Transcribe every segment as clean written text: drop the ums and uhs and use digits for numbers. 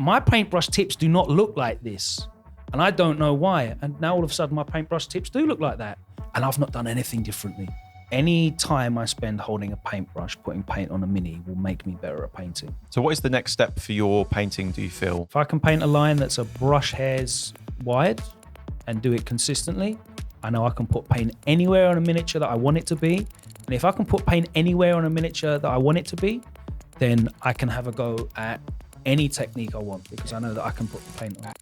my paintbrush tips do not look like this. And I don't know why. And now all of a sudden my paintbrush tips do look like that. And I've not done anything differently. Any time I spend holding a paintbrush, putting paint on a mini will make me better at painting. So what is the next step for your painting, do you feel? If I can paint a line that's a brush hairs wide and do it consistently, I know I can put paint anywhere on a miniature that I want it to be. And if I can put paint anywhere on a miniature that I want it to be, then I can have a go at any technique I want because I know that I can put the paint on.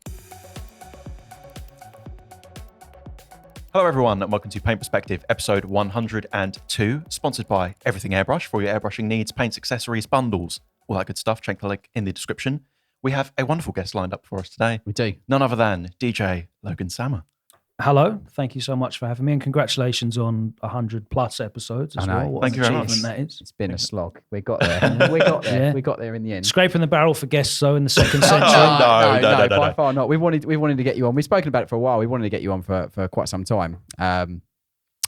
Hello everyone and welcome to Paint Perspective, episode 102, sponsored by Everything Airbrush for your airbrushing needs, paints, accessories, bundles, all that good stuff. Check the link in the description. We have a wonderful guest lined up for us today. We do. None other than DJ Logan Sama. Hello, thank you so much for having me and congratulations on 100 plus episodes as well. What Thank you very much. That is. It's been a slog. We got there. We got there. Yeah. We got there in the end. Scraping the barrel for guests though in the second century. No, by far not. We wanted to get you on. We've spoken about it for a while. We wanted to get you on for quite some time. And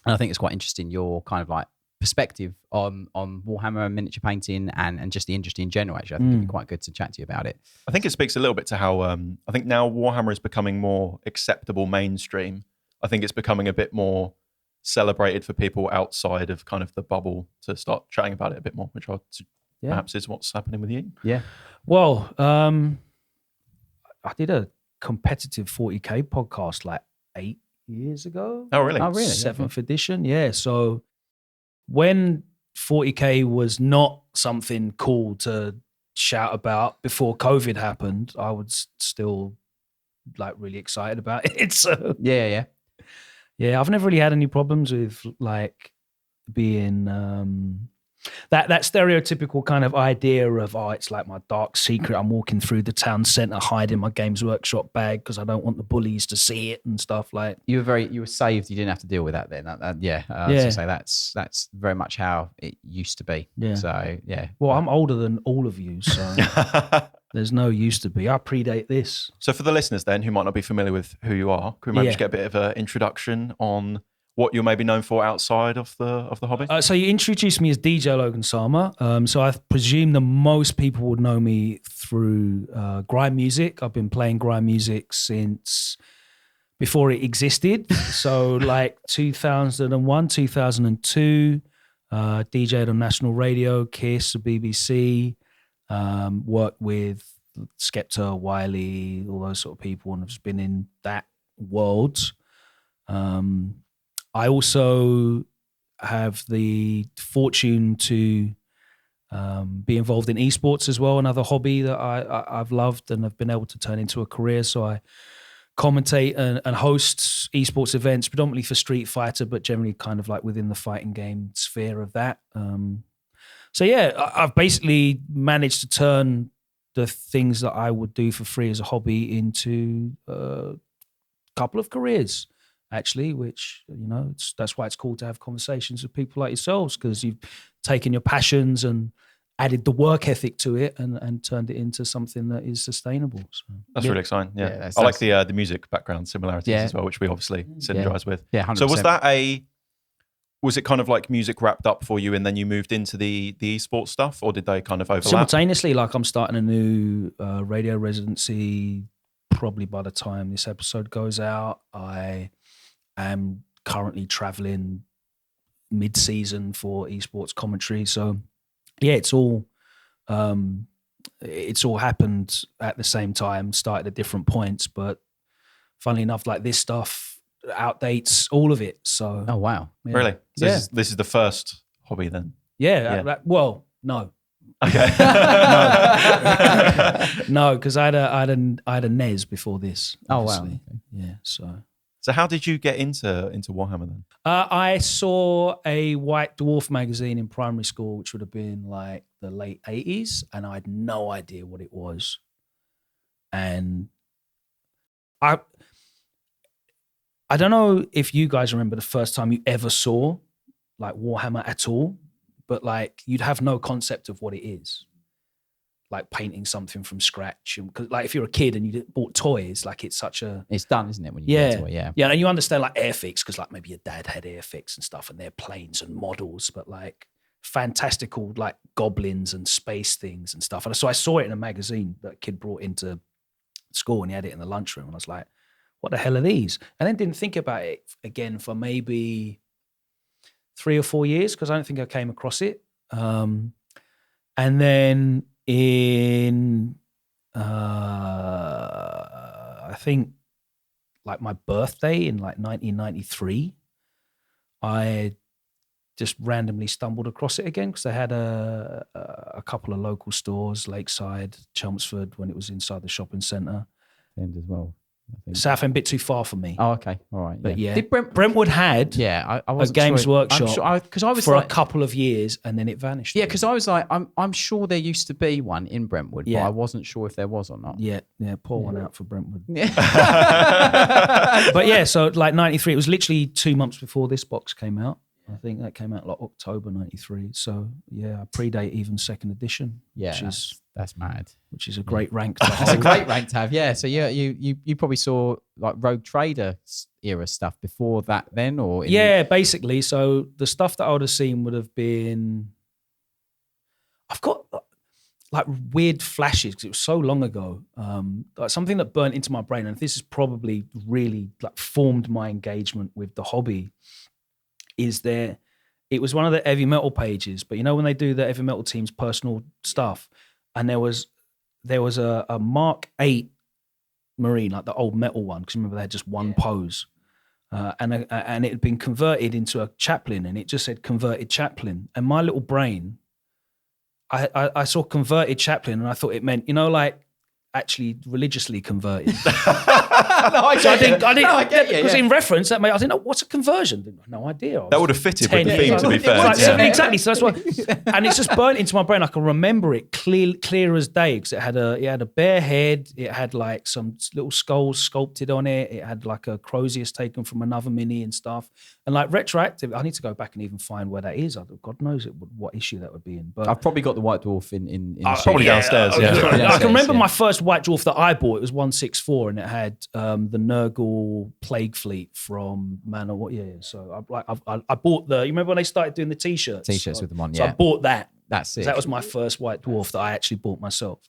I think it's quite interesting, your kind of like perspective on Warhammer and miniature painting and just the industry in general, actually. I think it'd be quite good to chat to you about it. I think it speaks a little bit to how, I think now Warhammer is becoming more acceptable mainstream. I think it's becoming a bit more celebrated for people outside of kind of the bubble to start chatting about it a bit more, which perhaps is what's happening with you. Yeah. Well, I did a competitive 40K podcast like 8 years ago. Oh, really? 7th edition. Yeah. So when 40K was not something cool to shout about before COVID happened, I was still like really excited about it. So Yeah. I've never really had any problems with like being that stereotypical kind of idea of, oh, it's like my dark secret. I'm walking through the town centre hiding my Games Workshop bag because I don't want the bullies to see it and stuff like. You were saved. You didn't have to deal with that then. I was to say that's very much how it used to be. Yeah. So yeah. Well, I'm older than all of you, so there's no used to be. I predate this. So for the listeners then who might not be familiar with who you are, can we maybe just get a bit of an introduction on what you're maybe known for outside of the hobby? So you introduced me as DJ Logan Sama. So I presume that most people would know me through grime music. I've been playing grime music since before it existed. So like 2001, 2002, DJ'd on national radio, Kiss, the BBC, worked with Skepta, Wiley, all those sort of people, and I've just been in that world. I also have the fortune to be involved in esports as well, another hobby that I've loved and have been able to turn into a career. So I commentate and host esports events, predominantly for Street Fighter, but generally kind of like within the fighting game sphere of that. So yeah, I've basically managed to turn the things that I would do for free as a hobby into a couple of careers, actually, which, that's why it's cool to have conversations with people like yourselves, because you've taken your passions and added the work ethic to it and turned it into something that is sustainable. So, that's really exciting. Yeah. I like the music background similarities as well, which we obviously synergize with. Yeah, 100%. So was it kind of like music wrapped up for you and then you moved into the esports stuff, or did they kind of overlap? Simultaneously, like I'm starting a new radio residency probably by the time this episode goes out. I am currently traveling mid-season for esports commentary. So yeah, it's all happened at the same time, started at different points, but funnily enough, like this stuff outdates all of it. So oh wow, yeah. Really? So this is the first hobby then? Yeah. Well, no. Okay. No, because I had a NES before this. Obviously. Oh wow. Yeah. So how did you get into Warhammer then? I saw a White Dwarf magazine in primary school, which would have been like the late 80s, and I had no idea what it was. And I don't know if you guys remember the first time you ever saw like Warhammer at all, but like you'd have no concept of what it is. Like painting something from scratch. Because like if you're a kid and you bought toys, like it's done, isn't it? When you get to it, yeah, and you understand like airfix because like maybe your dad had airfix and stuff, and they're planes and models, but like fantastical like goblins and space things and stuff. And so I saw it in a magazine that a kid brought into school, and he had it in the lunchroom, and I was like, what the hell are these? And then didn't think about it again for maybe 3 or 4 years, because I don't think I came across it. And then in, I think like my birthday in like 1993, I just randomly stumbled across it again, because they had a couple of local stores, Lakeside, Chelmsford, when it was inside the shopping centre. And as well. Southend, a bit too far for me. Oh, okay. All right. But yeah, Did Brentwood had I a wasn't Games sure. Workshop because I was for like, a couple of years, and then it vanished. yeah, because I was like, I'm sure there used to be one in Brentwood, but Yeah. I wasn't sure if there was or not. Yeah, pour one out for Brentwood. Yeah. But yeah, so like 93, it was literally 2 months before this box came out. I think that came out like October 93. So yeah, I predate even second edition, Yeah, which that's mad. is a great rank to It's a hold. great rank to have. Yeah. So yeah, you probably saw like Rogue Trader era stuff before that then, or Yeah, basically. So the stuff that I would have seen would have been, I've got like weird flashes because it was so long ago. Like something that burnt into my brain, and this has probably really like formed my engagement with the hobby. It was one of the heavy metal pages, but you know when they do the heavy metal team's personal stuff, and there was a Mark 8 Marine, like the old metal one, because remember they had just one pose, and it had been converted into a chaplain, and it just said converted chaplain, and my little brain, I saw converted chaplain, and I thought it meant, you know, like actually religiously converted. I didn't. I get you. Because in reference, that made, I didn't know what's a conversion. No idea. That would have fitted with the theme, to be fair. Like, so exactly. So that's why, and it's just burnt into my brain. I can remember it clear as day, because it had a bare head. It had like some little skulls sculpted on it. It had like a Crozius taken from another mini and stuff. And like retroactive, I need to go back and even find where that is. God knows what issue that would be in. But I've probably got the White Dwarf in probably downstairs. Yeah. I can remember my first White Dwarf that I bought. It was 164, and it had the Nurgle Plague Fleet from Man of War. Yeah. So I bought the. You remember when they started doing the t-shirts? T-shirts with them on. So Yeah. I bought that. That's it. That was my first White Dwarf that I actually bought myself.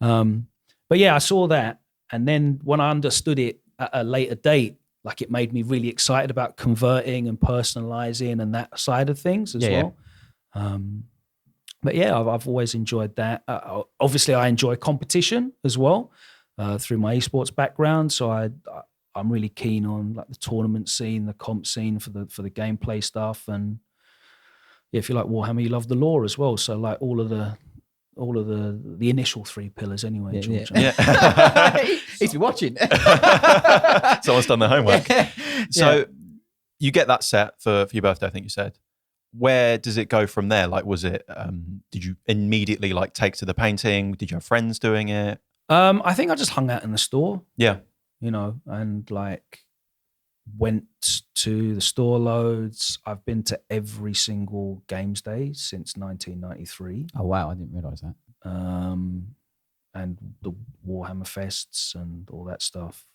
But yeah, I saw that, and then when I understood it at a later date, like it made me really excited about converting and personalizing and that side of things as well. But yeah, I've always enjoyed that. Obviously, I enjoy competition as well through my esports background. So I'm really keen on like the tournament scene, the comp scene for the gameplay stuff, and yeah, if you like Warhammer, you love the lore as well. So like all of the initial 3 pillars anyway. George. Yeah. He's been watching. Someone's done their homework. So you get that set for your birthday, I think you said. Where does it go from there? Like, was it, did you immediately like take to the painting? Did you have friends doing it? I think I just hung out in the store. Yeah. You know, and like went to the store loads. I've been to every single games day since 1993. Oh, wow. I didn't realise that. And the Warhammer Fests and all that stuff.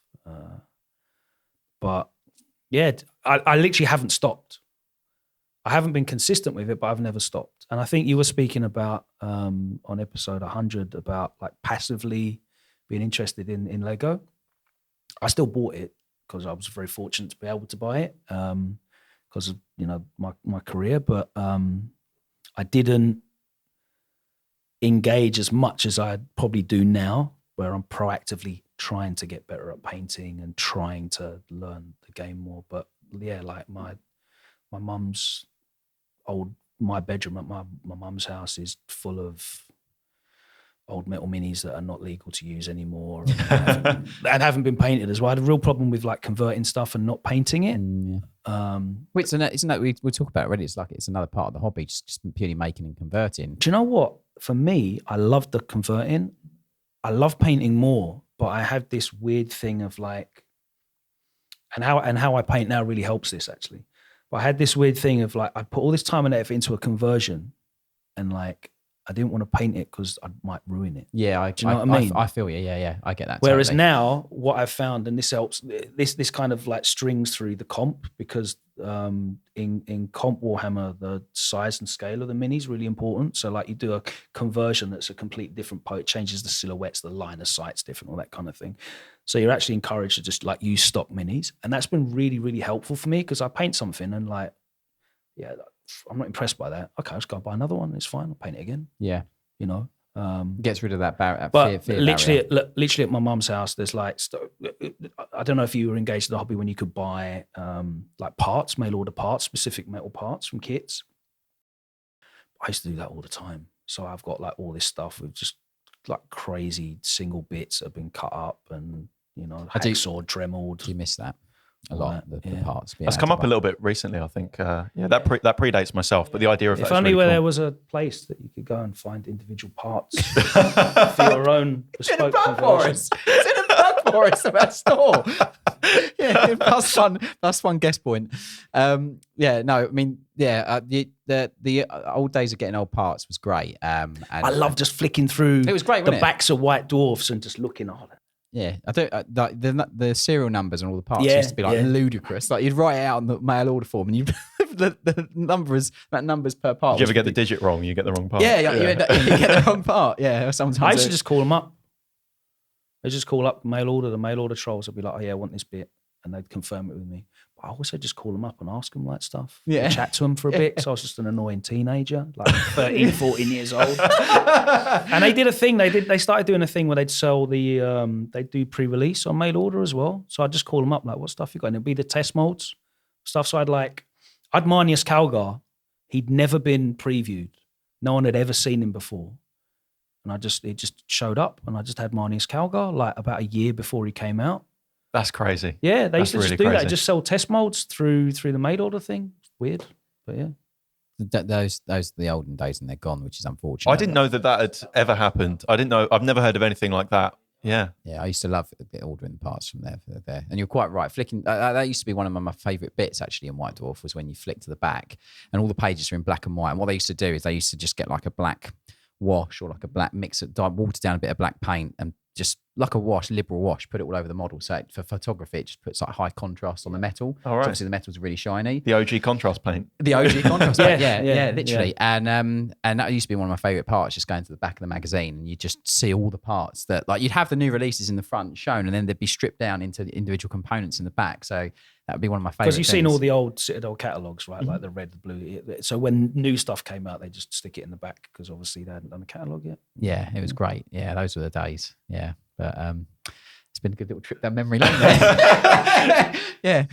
But yeah, I literally haven't stopped. I haven't been consistent with it, but I've never stopped. And I think you were speaking about on episode 100 about like passively being interested in Lego. I still bought it because I was very fortunate to be able to buy it because of, you know, my career, but I didn't engage as much as I probably do now, where I'm proactively trying to get better at painting and trying to learn the game more. But yeah, like my mum's my bedroom at my mum's house is full of old metal minis that are not legal to use anymore and haven't been painted as well. I had a real problem with like converting stuff and not painting it. Wait, so isn't that we talk about it already? It's like it's another part of the hobby, just purely making and converting. Do you know what? For me, I love the converting. I love painting more, but I have this weird thing of like, and how I paint now really helps this actually. But I had this weird thing of like, I put all this time and effort into a conversion, and like I didn't want to paint it because I might ruin it. Yeah, do you know what I mean? I feel you. Yeah, I get that. Whereas totally. now, what I've found, and this helps, this kind of like strings through the comp, because in comp Warhammer, the size and scale of the mini is really important. So like you do a conversion that's a completely different it changes the silhouettes, the line of sight's different, all that kind of thing. So you're actually encouraged to just like use stock minis, and that's been really, really helpful for me, because I paint something and like, yeah, I'm not impressed by that. Okay, I'll just go buy another one. It's fine. I'll paint it again. Yeah, you know. Gets rid of that fear literally, barrier. Literally at my mum's house, there's like, I don't know if you were engaged in the hobby when you could buy like parts, mail order parts, specific metal parts from kits. I used to do that all the time. So I've got like all this stuff with just like crazy single bits that have been cut up and, you know, hacksaw, dremeled. Do you miss that? A lot, the parts. That's come up a little bit recently, I think. That predates myself, but the idea of if that's only really where cool. there was a place that you could go and find individual parts for your own bespoke It's in a Black conversion. Forest. It's in a Black Forest of our store. Yeah, plus one guest point. Yeah, no, I mean, yeah, the old days of getting old parts was great. And I love just flicking through it was great, the wasn't it? backs of White Dwarfs and just looking at it. Yeah, I don't. The serial numbers and all the parts Yeah, used to be like yeah. ludicrous. Like you'd write it out on the mail order form, and you the numbers per part. Did you ever get the digit wrong? You get the wrong part. Yeah, you end up, you get the wrong part. Yeah, sometimes I used to just call them up. I just call up the mail order trolls. I'd be like, oh yeah, I want this bit, and they'd confirm it with me. But I also just call them up and ask them like stuff. Yeah. Chat to them for a bit. So I was just an annoying teenager, like 13, 14 years old. And they did a thing. They started doing a thing where they'd sell they'd do pre-release on mail order as well. So I'd just call them up like, what stuff you got? And it'd be the test molds stuff. So I'd Marnius Calgar. He'd never been previewed. No one had ever seen him before. And it just showed up, and I just had Marnius Calgar like about a year before he came out. That's crazy. Yeah, they That's used to really just do that, crazy. just sell test molds through the mail order thing. It's weird, but yeah. those are the olden days, and they're gone, which is unfortunate. I didn't know that had ever happened. I didn't know. I've never heard of anything like that. Yeah. Yeah, I used to love ordering parts from there. And you're quite right. Flicking, that used to be one of my favourite bits actually in White Dwarf, was when you flick to the back and all the pages are in black and white. And what they used to do is they used to just get like a black wash or like a black mix of water down a bit of black paint and just like a wash, liberal wash, put it all over the model. So for photography, it just puts like high contrast on the metal. All right. So obviously the metal's really shiny. The OG contrast paint. The OG contrast paint, yeah, literally. Yeah. And that used to be one of my favourite parts, just going to the back of the magazine and you just see all the parts that, like, you'd have the new releases in the front shown and then they'd be stripped down into the individual components in the back. So that would be one of my favourite Because you've things. seen all the old Citadel catalogues, right? Like the red, the blue. So when new stuff came out, they just stick it in the back because obviously they hadn't done the catalogue yet. Yeah, it was great. Yeah, those were the days. Yeah, but it's been a good little trip down memory lane there. Yeah.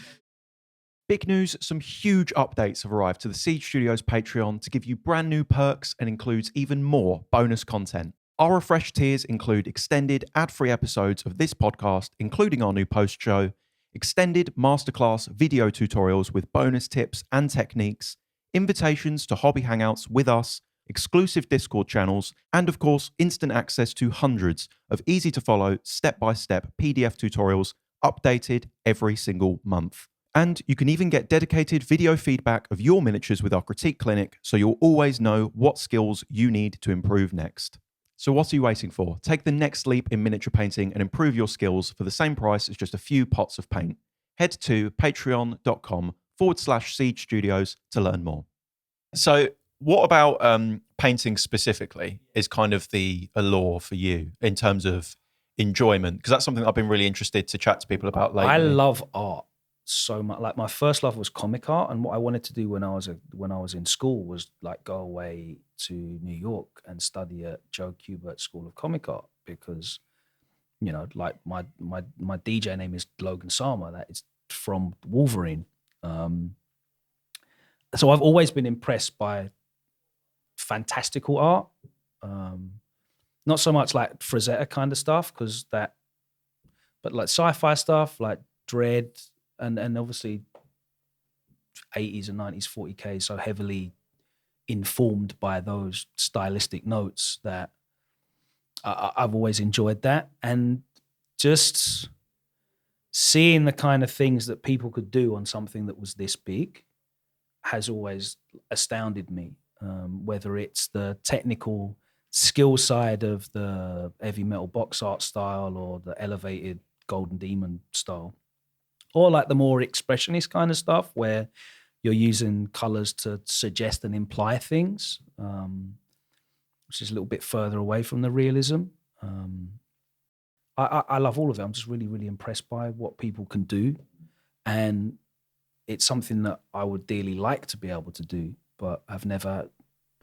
Big news, some huge updates have arrived to the Siege Studios Patreon to give you brand new perks and includes even more bonus content. Our refreshed tiers include extended ad-free episodes of this podcast, including our new post show, extended masterclass video tutorials with bonus tips and techniques, invitations to hobby hangouts with us, exclusive Discord channels, and of course, instant access to hundreds of easy-to-follow, step-by-step PDF tutorials updated every single month. And you can even get dedicated video feedback of your miniatures with our critique clinic, so you'll always know what skills you need to improve next. So what are you waiting for? Take the next leap in miniature painting and improve your skills for the same price as just a few pots of paint. Head to patreon.com/Siege Studios to learn more. So what about painting specifically is kind of the allure for you in terms of enjoyment? Because that's something I've been really interested to chat to people about lately. I love art so much. Like my first love was comic art, and what I wanted to do when I was in school was like go away to New York and study at Joe Kubert's School of Comic Art, because you know, like my DJ name is Logan Sama. That is from Wolverine. So I've always been impressed by fantastical art, not so much like Frazetta kind of stuff, but like sci-fi stuff like Dread. And obviously 80s and 90s 40K so heavily informed by those stylistic notes that I've always enjoyed that. And just seeing the kind of things that people could do on something that was this big has always astounded me, whether it's the technical skill side of the heavy metal box art style or the elevated Golden Demon style, or like the more expressionist kind of stuff where you're using colors to suggest and imply things, which is a little bit further away from the realism. I love all of it. I'm just really, really impressed by what people can do. And it's something that I would dearly like to be able to do, but I've never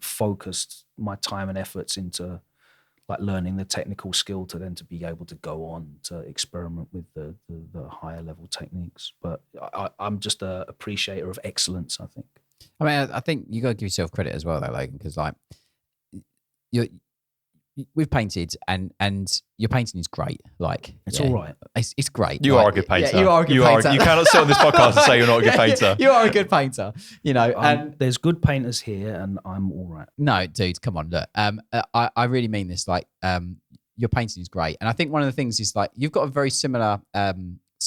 focused my time and efforts into like learning the technical skill to then to be able to go on to experiment with the higher level techniques. But I'm just a appreciator of excellence, I think. I mean, I think you got to give yourself credit as well, though, Logan, because like we've painted and your painting is great. Like it's all right. It's great. You like, are a good painter. Yeah, you are a good painter. You cannot sit on this podcast and say you're not a good painter. You are a good painter. You know, and there's good painters here, and I'm all right. No, dude, come on, look. I really mean this. Like, your painting is great, and I think one of the things is like you've got a very similar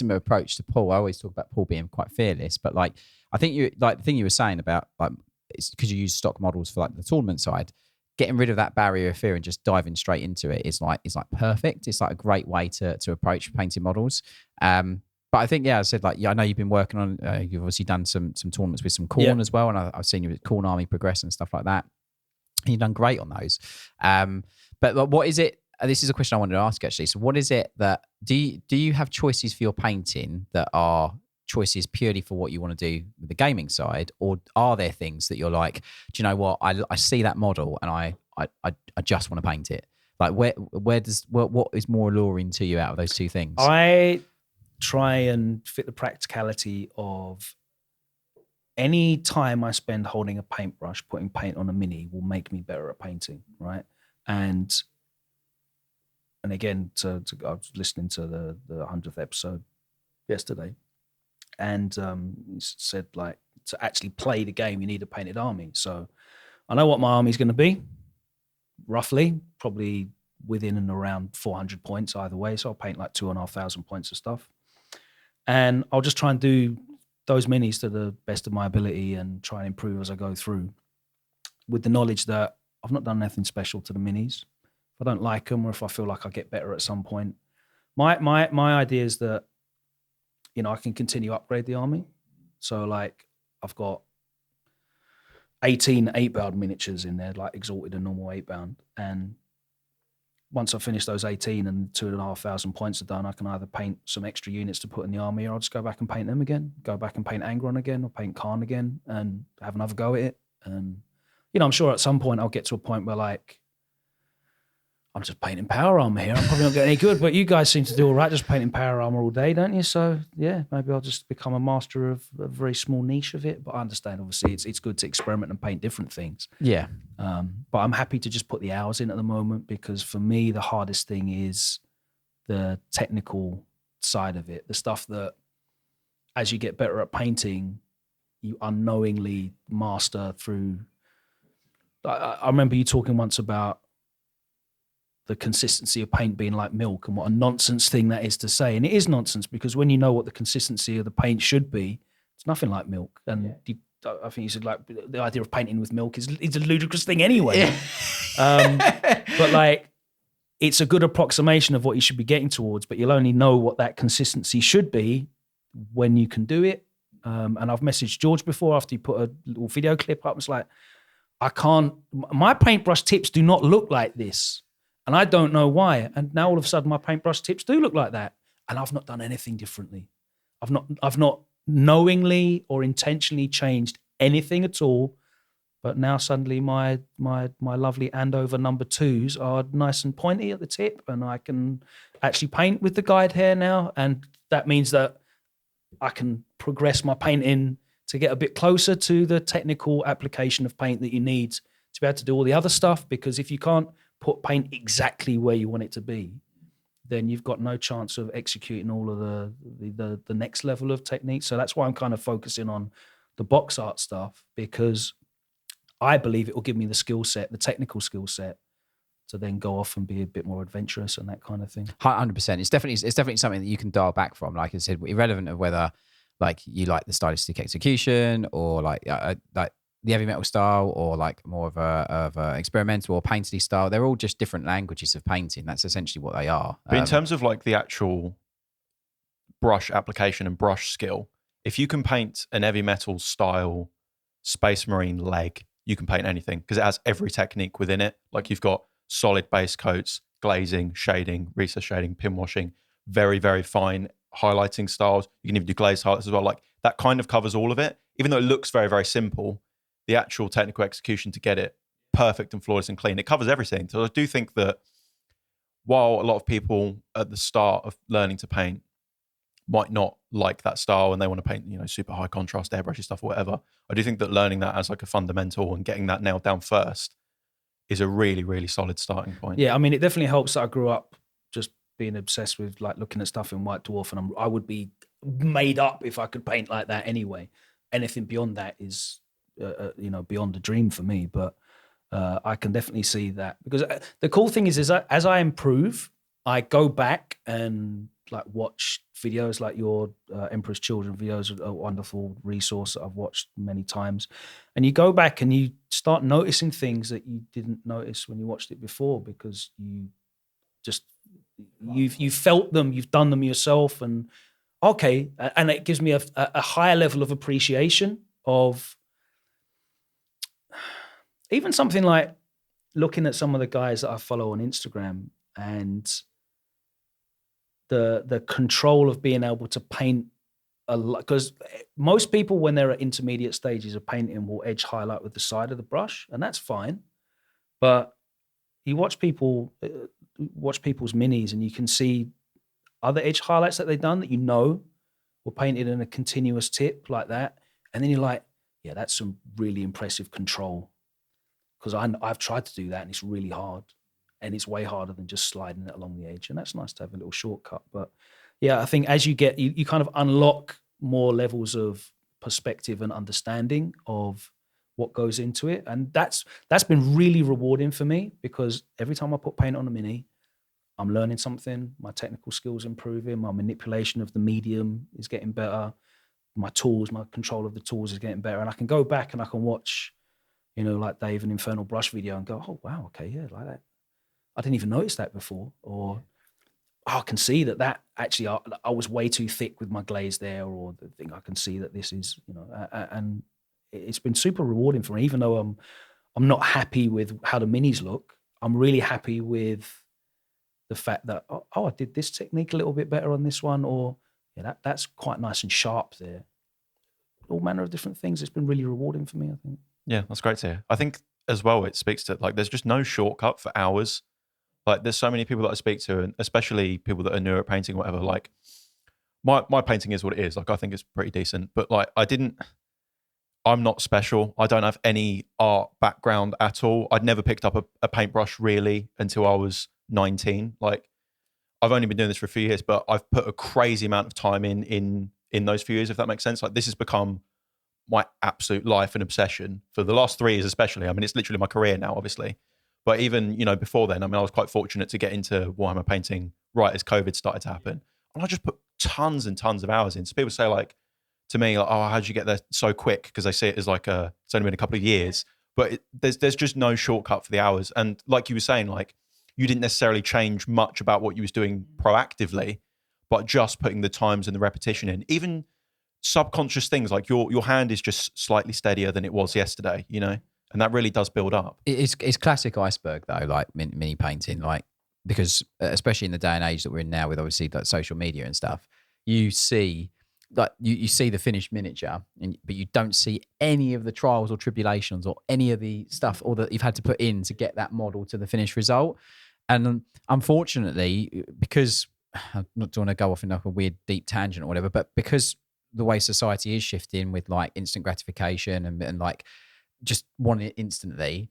approach to Paul. I always talk about Paul being quite fearless, but like I think you like the thing you were saying about like it's because you use stock models for like the tournament side. Getting rid of that barrier of fear and just diving straight into it is like perfect. It's like a great way to approach painting models. But I think, yeah, I said like, yeah, I know you've been working on, you've obviously done some tournaments with some Khorne as well. And I've seen you with Khorne Army progress and stuff like that. And you've done great on those. But what is it? This is a question I wanted to ask actually. So what is it that, do you have choices for your painting that are choices purely for what you want to do with the gaming side, or are there things that you're like, do you know what, I see that model and I just want to paint it? Like what is more alluring to you out of those two things? I try and fit the practicality of any time I spend holding a paintbrush, putting paint on a mini will make me better at painting, right? And again, I was listening to the 100th episode yesterday, and he said like to actually play the game, you need a painted army. So I know what my army is going to be, roughly, probably within and around 400 points either way. So I'll paint like 2,500 points of stuff, and I'll just try and do those minis to the best of my ability and try and improve as I go through, with the knowledge that I've not done anything special to the minis. If I don't like them, or if I feel like I get better at some point, my idea is that, you know, I can continue to upgrade the army. So like I've got 18 8-bound miniatures in there, like exalted and normal 8-bound. And once I finish those 18 and 2,500 points are done, I can either paint some extra units to put in the army, or I'll just go back and paint them again, go back and paint Angron again, or paint Khan again and have another go at it. And, you know, I'm sure at some point I'll get to a point where like, I'm just painting power armor here. I'm probably not getting any good, but you guys seem to do all right just painting power armor all day, don't you? So yeah, maybe I'll just become a master of a very small niche of it. But I understand, obviously, it's good to experiment and paint different things. Yeah. But I'm happy to just put the hours in at the moment, because for me, the hardest thing is the technical side of it. The stuff that, as you get better at painting, you unknowingly master through. I remember you talking once about the consistency of paint being like milk, and what a nonsense thing that is to say. And it is nonsense, because when you know what the consistency of the paint should be, it's nothing like milk. And I think you said like the idea of painting with milk is a ludicrous thing anyway. Yeah. But like, it's a good approximation of what you should be getting towards, but you'll only know what that consistency should be when you can do it. And I've messaged George before after he put a little video clip up. It's like, my paintbrush tips do not look like this. And I don't know why. And now all of a sudden my paintbrush tips do look like that. And I've not done anything differently. I've not knowingly or intentionally changed anything at all. But now suddenly my lovely Andover number 2s are nice and pointy at the tip, and I can actually paint with the guide hair now. And that means that I can progress my painting to get a bit closer to the technical application of paint that you need to be able to do all the other stuff. Because if you can't put paint exactly where you want it to be, then you've got no chance of executing all of the next level of technique. So that's why I'm kind of focusing on the box art stuff, because I believe it will give me the skill set, the technical skill set, to then go off and be a bit more adventurous and that kind of thing. 100%. It's definitely something that you can dial back from. Like I said, irrelevant of whether like you like the stylistic execution or like the heavy metal style or like more of a experimental or painterly style, they're all just different languages of painting. That's essentially what they are. But in terms of like the actual brush application and brush skill, if you can paint an heavy metal style Space Marine leg, you can paint anything because it has every technique within it. Like you've got solid base coats, glazing, shading, recess shading, pin washing, very, very fine highlighting styles. You can even do glazed highlights as well. Like that kind of covers all of it. Even though it looks very, very simple, the actual technical execution to get it perfect and flawless and clean, it covers everything. So I do think that while a lot of people at the start of learning to paint might not like that style and they want to paint, super high contrast, airbrushy stuff or whatever, I do think that learning that as like a fundamental and getting that nailed down first is a really, really solid starting point. Yeah, I mean, it definitely helps that I grew up just being obsessed with like looking at stuff in White Dwarf, and I would be made up if I could paint like that anyway. Anything beyond that is, beyond a dream for me. But I can definitely see that, because the cool thing is as I improve, I go back and like watch videos like your Emperor's Children videos, a wonderful resource that I've watched many times. And you go back and you start noticing things that you didn't notice when you watched it before, because you've felt them, you've done them yourself, and okay, and it gives me a higher level of appreciation of even something like looking at some of the guys that I follow on Instagram and the control of being able to paint a lot. Because most people, when they're at intermediate stages of painting, will edge highlight with the side of the brush, and that's fine. But you watch people's minis, and you can see other edge highlights that they've done that were painted in a continuous tip like that, and then you're like, yeah, that's some really impressive control. Because I've tried to do that, and it's really hard, and it's way harder than just sliding it along the edge. And that's nice to have a little shortcut. But yeah, I think as you get, you kind of unlock more levels of perspective and understanding of what goes into it, and that's been really rewarding for me, because every time I put paint on a mini, I'm learning something. My technical skills improving, my manipulation of the medium is getting better, my control of the tools is getting better, and I can go back and I can watch, like Dave, an Infernal Brush video, and go, oh wow, okay, yeah, like that. I didn't even notice that before, or I can see that actually I was way too thick with my glaze there, or the thing I can see that this is, and it's been super rewarding for me. Even though I'm not happy with how the minis look, I'm really happy with the fact that I did this technique a little bit better on this one, or that's quite nice and sharp there. All manner of different things. It's been really rewarding for me, I think. Yeah, that's great to hear. I think as well, it speaks to like there's just no shortcut for hours. Like there's so many people that I speak to, and especially people that are newer at painting or whatever, like my painting is what it is. Like I think it's pretty decent, but like I'm not special. I don't have any art background at all. I'd never picked up a paintbrush really until I was 19. Like I've only been doing this for a few years, but I've put a crazy amount of time in those few years, if that makes sense. Like this has become my absolute life and obsession for the last 3 years, especially. I mean, it's literally my career now, obviously. But even, before then, I mean, I was quite fortunate to get into Warhammer painting right as COVID started to happen. And I just put tons and tons of hours in. So people say like, to me, like, oh, how'd you get there so quick? Because I see it as like it's only been a couple of years, but there's just no shortcut for the hours. And like you were saying, like you didn't necessarily change much about what you was doing proactively, but just putting the times and the repetition in, even subconscious things like your hand is just slightly steadier than it was yesterday, and that really does build up. It's classic iceberg though, like mini painting, like because especially in the day and age that we're in now with obviously like social media and stuff, you see like you see the finished miniature, but you don't see any of the trials or tribulations or any of the stuff or that you've had to put in to get that model to the finished result. And unfortunately, because I'm not want to go off in like a weird deep tangent or whatever, but because the way society is shifting with like instant gratification and like just want it instantly,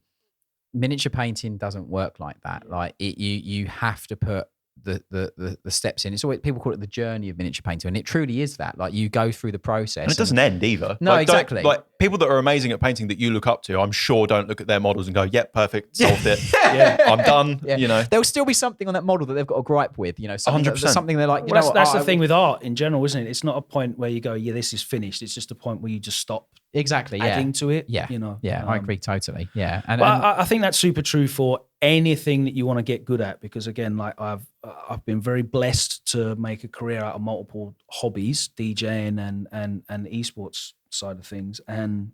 miniature painting doesn't work like that. Like you have to put the steps in. It's always, people call it the journey of miniature painting, and it truly is that. Like you go through the process, and it doesn't end either. No, like, exactly. Like people that are amazing at painting that you look up to, I'm sure don't look at their models and go, "Yep, perfect, solved it. Yeah, I'm done." Yeah. There'll still be something on that model that they've got a gripe with. Something, 100%. Something they're like. That's the thing with art in general, isn't it? It's not a point where you go, "Yeah, this is finished." It's just a point where you just stop exactly adding to it. Yeah, you know. I agree totally. Yeah, but I think that's super true for anything that you want to get good at, because again, like I've been very blessed to make a career out of multiple hobbies, DJing and esports side of things, and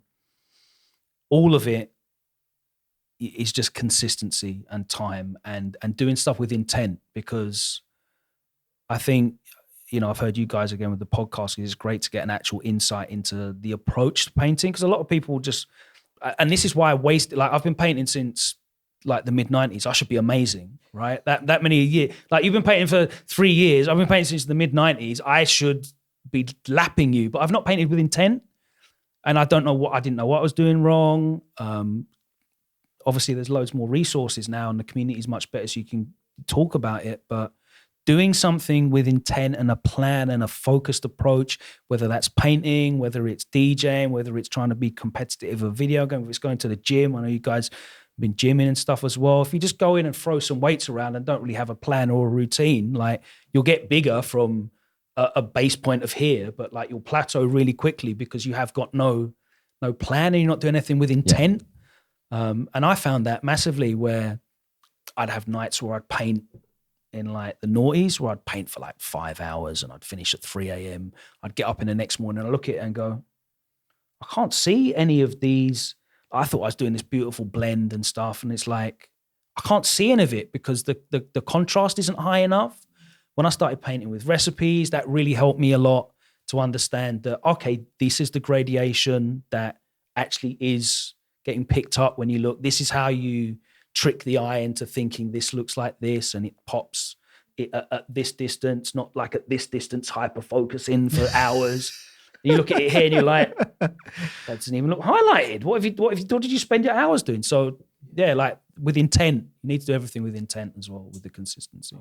all of it is just consistency and time and doing stuff with intent. Because I think, you know, I've heard you guys again with the podcast, it's great to get an actual insight into the approach to painting, because a lot of people just, and this is why I wasted, like I've been painting since like the mid-90s. I should be amazing, right? That many a year. Like you've been painting for 3 years. I've been painting since the mid-90s. I should be lapping you, but I've not painted with intent. And I didn't know what I was doing wrong. Obviously there's loads more resources now and the community is much better, so you can talk about it, but doing something with intent and a plan and a focused approach, whether that's painting, whether it's DJing, whether it's trying to be competitive or video game, if it's going to the gym. I know you guys have been gymming and stuff as well. If you just go in and throw some weights around and don't really have a plan or a routine, like you'll get bigger from a base point of here, but like you'll plateau really quickly because you have got no plan and you're not doing anything with intent. And I found that massively, where I'd have nights where I'd paint in like the noughties, where I'd paint for like 5 hours and I'd finish at 3 a.m. I'd get up in the next morning and I look at it and go, I can't see any of these. I thought I was doing this beautiful blend and stuff, and it's like, I can't see any of it because the contrast isn't high enough. When I started painting with recipes, that really helped me a lot to understand that, okay, this is the gradation that actually is getting picked up when you look. This is how you trick the eye into thinking this looks like this, and it pops it at this distance, not like at this distance, hyper focusing for hours. You look at it here and you're like, that doesn't even look highlighted. What did you spend your hours doing? So yeah, like with intent, you need to do everything with intent as well, with the consistency.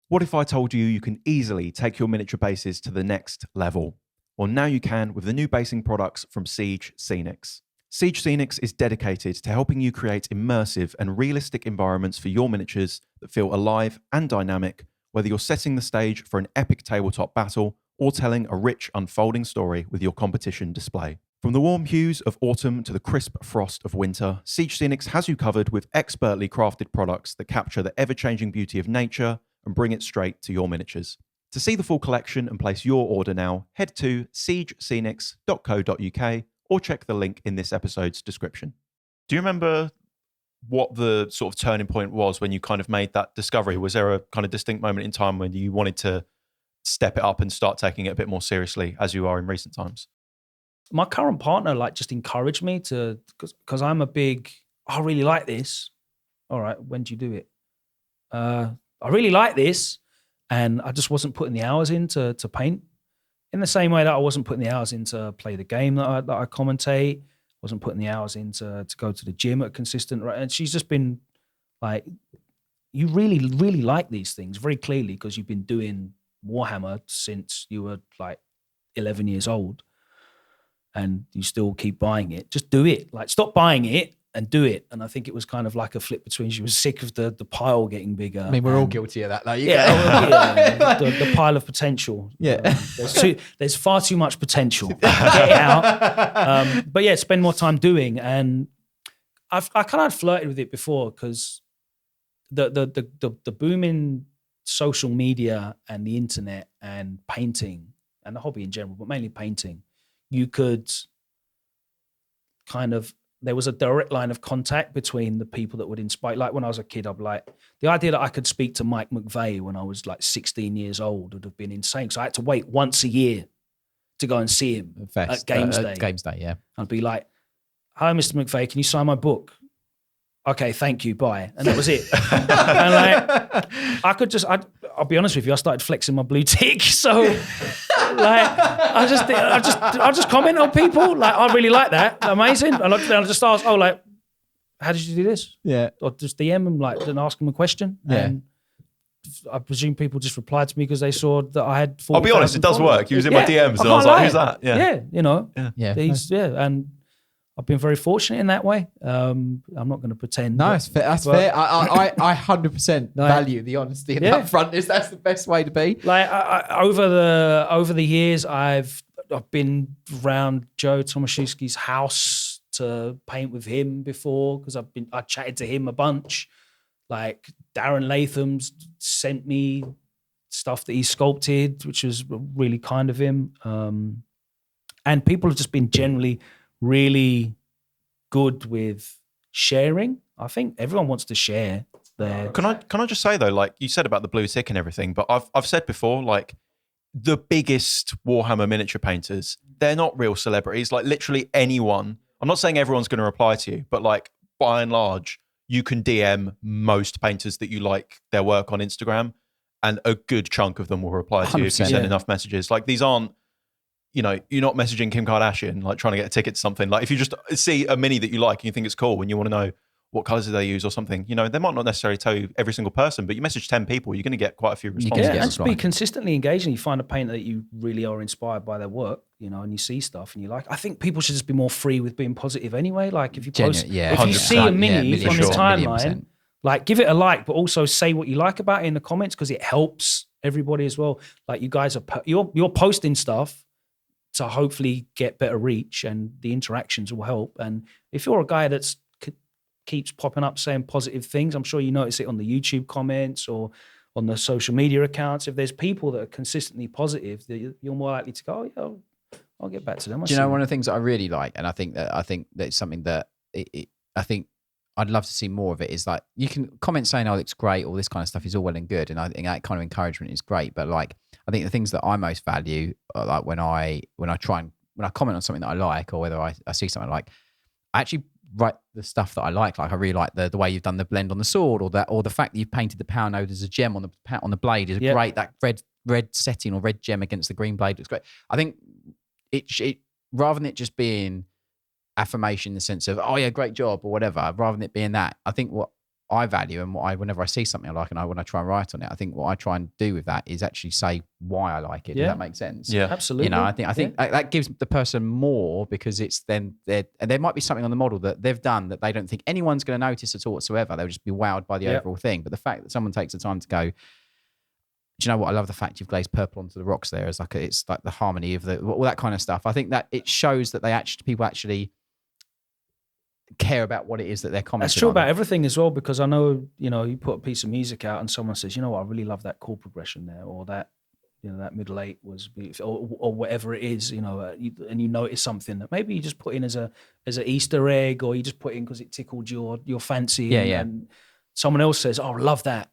What if I told you can easily take your miniature bases to the next level? Well, now you can with the new basing products from Siege Scenics. Siege Scenics is dedicated to helping you create immersive and realistic environments for your miniatures that feel alive and dynamic, whether you're setting the stage for an epic tabletop battle or telling a rich, unfolding story with your competition display. From the warm hues of autumn to the crisp frost of winter, Siege Scenics has you covered with expertly crafted products that capture the ever-changing beauty of nature and bring it straight to your miniatures. To see the full collection and place your order now, head to siegescenics.co.uk or check the link in this episode's description. Do you remember what the sort of turning point was when you kind of made that discovery? Was there a kind of distinct moment in time when you wanted to step it up and start taking it a bit more seriously as you are in recent times? My current partner like just encouraged me to, because I'm a big, I really like this. All right, when do you do it? I really like this. And I just wasn't putting the hours in to paint. In the same way that I wasn't putting the hours in to play the game that I commentate, wasn't putting the hours in to go to the gym at a consistent rate. And she's just been like, you really, really like these things very clearly because you've been doing Warhammer since you were like 11 years old and you still keep buying it. Just do it. Like, stop buying it and do it. And I think it was kind of like a flip between, she was sick of the pile getting bigger. I mean, we're all guilty of that, though. The pile of potential. Yeah. There's far too much potential. Get it out. But yeah, spend more time doing. And I kind of flirted with it before because the boom in social media and the internet and painting and the hobby in general, but mainly painting, you could kind of, there was a direct line of contact between the people that would inspire. Like when I was a kid, I'd be like, the idea that I could speak to Mike McVeigh when I was like 16 years old would have been insane. So I had to wait once a year to go and see him at Games Day. Games Day, yeah. I'd be like, hi, Mr. McVeigh, can you sign my book? Okay, thank you, bye. And that was it. And like, I'll be honest with you, I started flexing my blue tick. So like, I just comment on people. Like, I really like that. Amazing. And I just ask, oh, like, how did you do this? Yeah. Or just DM them, like, and ask them a question. Yeah. And I presume people just replied to me because they saw that I had 40,000 I'll be honest, it does followers. work. He was in my DMs and I was like, who's that? Yeah, you know. Yeah. And I've been very fortunate in that way. I'm not going to pretend. No, it's fair. That's fair. I 100% value the honesty and upfrontness. That's the best way to be. Like over the years, I've I've been around Joe Tomaszewski's house to paint with him before because I chatted to him a bunch. Like Darren Latham's sent me stuff that he sculpted, which was really kind of him. And people have just been generally really good with sharing. I think everyone wants to share their. Can I just say though, like you said about the blue tick and everything, but I've said before, like the biggest Warhammer miniature painters, they're not real celebrities. Like literally anyone. I'm not saying everyone's going to reply to you, but like by and large, you can DM most painters that you like their work on Instagram, and a good chunk of them will reply to you if you send enough messages. Like these aren't, you know, you're not messaging Kim Kardashian, like trying to get a ticket to something. Like if you just see a mini that you like and you think it's cool and you want to know what colors do they use or something, you know, they might not necessarily tell you every single person, but you message 10 people, you're going to get quite a few responses. Yeah, and to be consistently engaging, you find a painter that you really are inspired by their work, you know, and you see stuff and you like. I think people should just be more free with being positive anyway. Like if you post, if you see a mini on your timeline, like give it a like, but also say what you like about it in the comments because it helps everybody as well. Like you guys are, you're posting stuff to hopefully get better reach, and the interactions will help. And if you're a guy that's keeps popping up saying positive things, I'm sure you notice it on the YouTube comments or on the social media accounts. If there's people that are consistently positive, you're more likely to go, oh, yeah, I'll get back to them. Do you know one of the things that I really like, and I think that's something that I think I'd love to see more of it, is like you can comment saying, oh, it's great, all this kind of stuff is all well and good, and I think that kind of encouragement is great. But like I think the things that I most value are like when I comment on something that I like, or whether I see something I like, I actually write the stuff that I like. Like I really like the way you've done the blend on the sword, or the fact that you've painted the power node as a gem on the blade is great. That red setting or red gem against the green blade looks great. I think it rather than it just being affirmation in the sense of, oh yeah, great job or whatever, rather than it being that, I think what I value and whenever I see something I like and when I try and write on it, I think what I try and do with that is actually say why I like it. Does that make sense? Yeah, absolutely. You know, I think that gives the person more, because it's then and there might be something on the model that they've done that they don't think anyone's going to notice at all whatsoever. They'll just be wowed by the overall thing. But the fact that someone takes the time to go, do you know what? I love the fact you've glazed purple onto the rocks there. It's like the harmony of all that kind of stuff. I think that it shows that people actually care about what it is that they're commenting on. That's true about everything as well, because I know, you know, you put a piece of music out and someone says, you know what, I really love that chord progression there, or that, you know, that middle eight was beautiful, or whatever it is, you know, and you notice something that maybe you just put in as an Easter egg, or you just put in because it tickled your fancy. And someone else says, oh, I love that.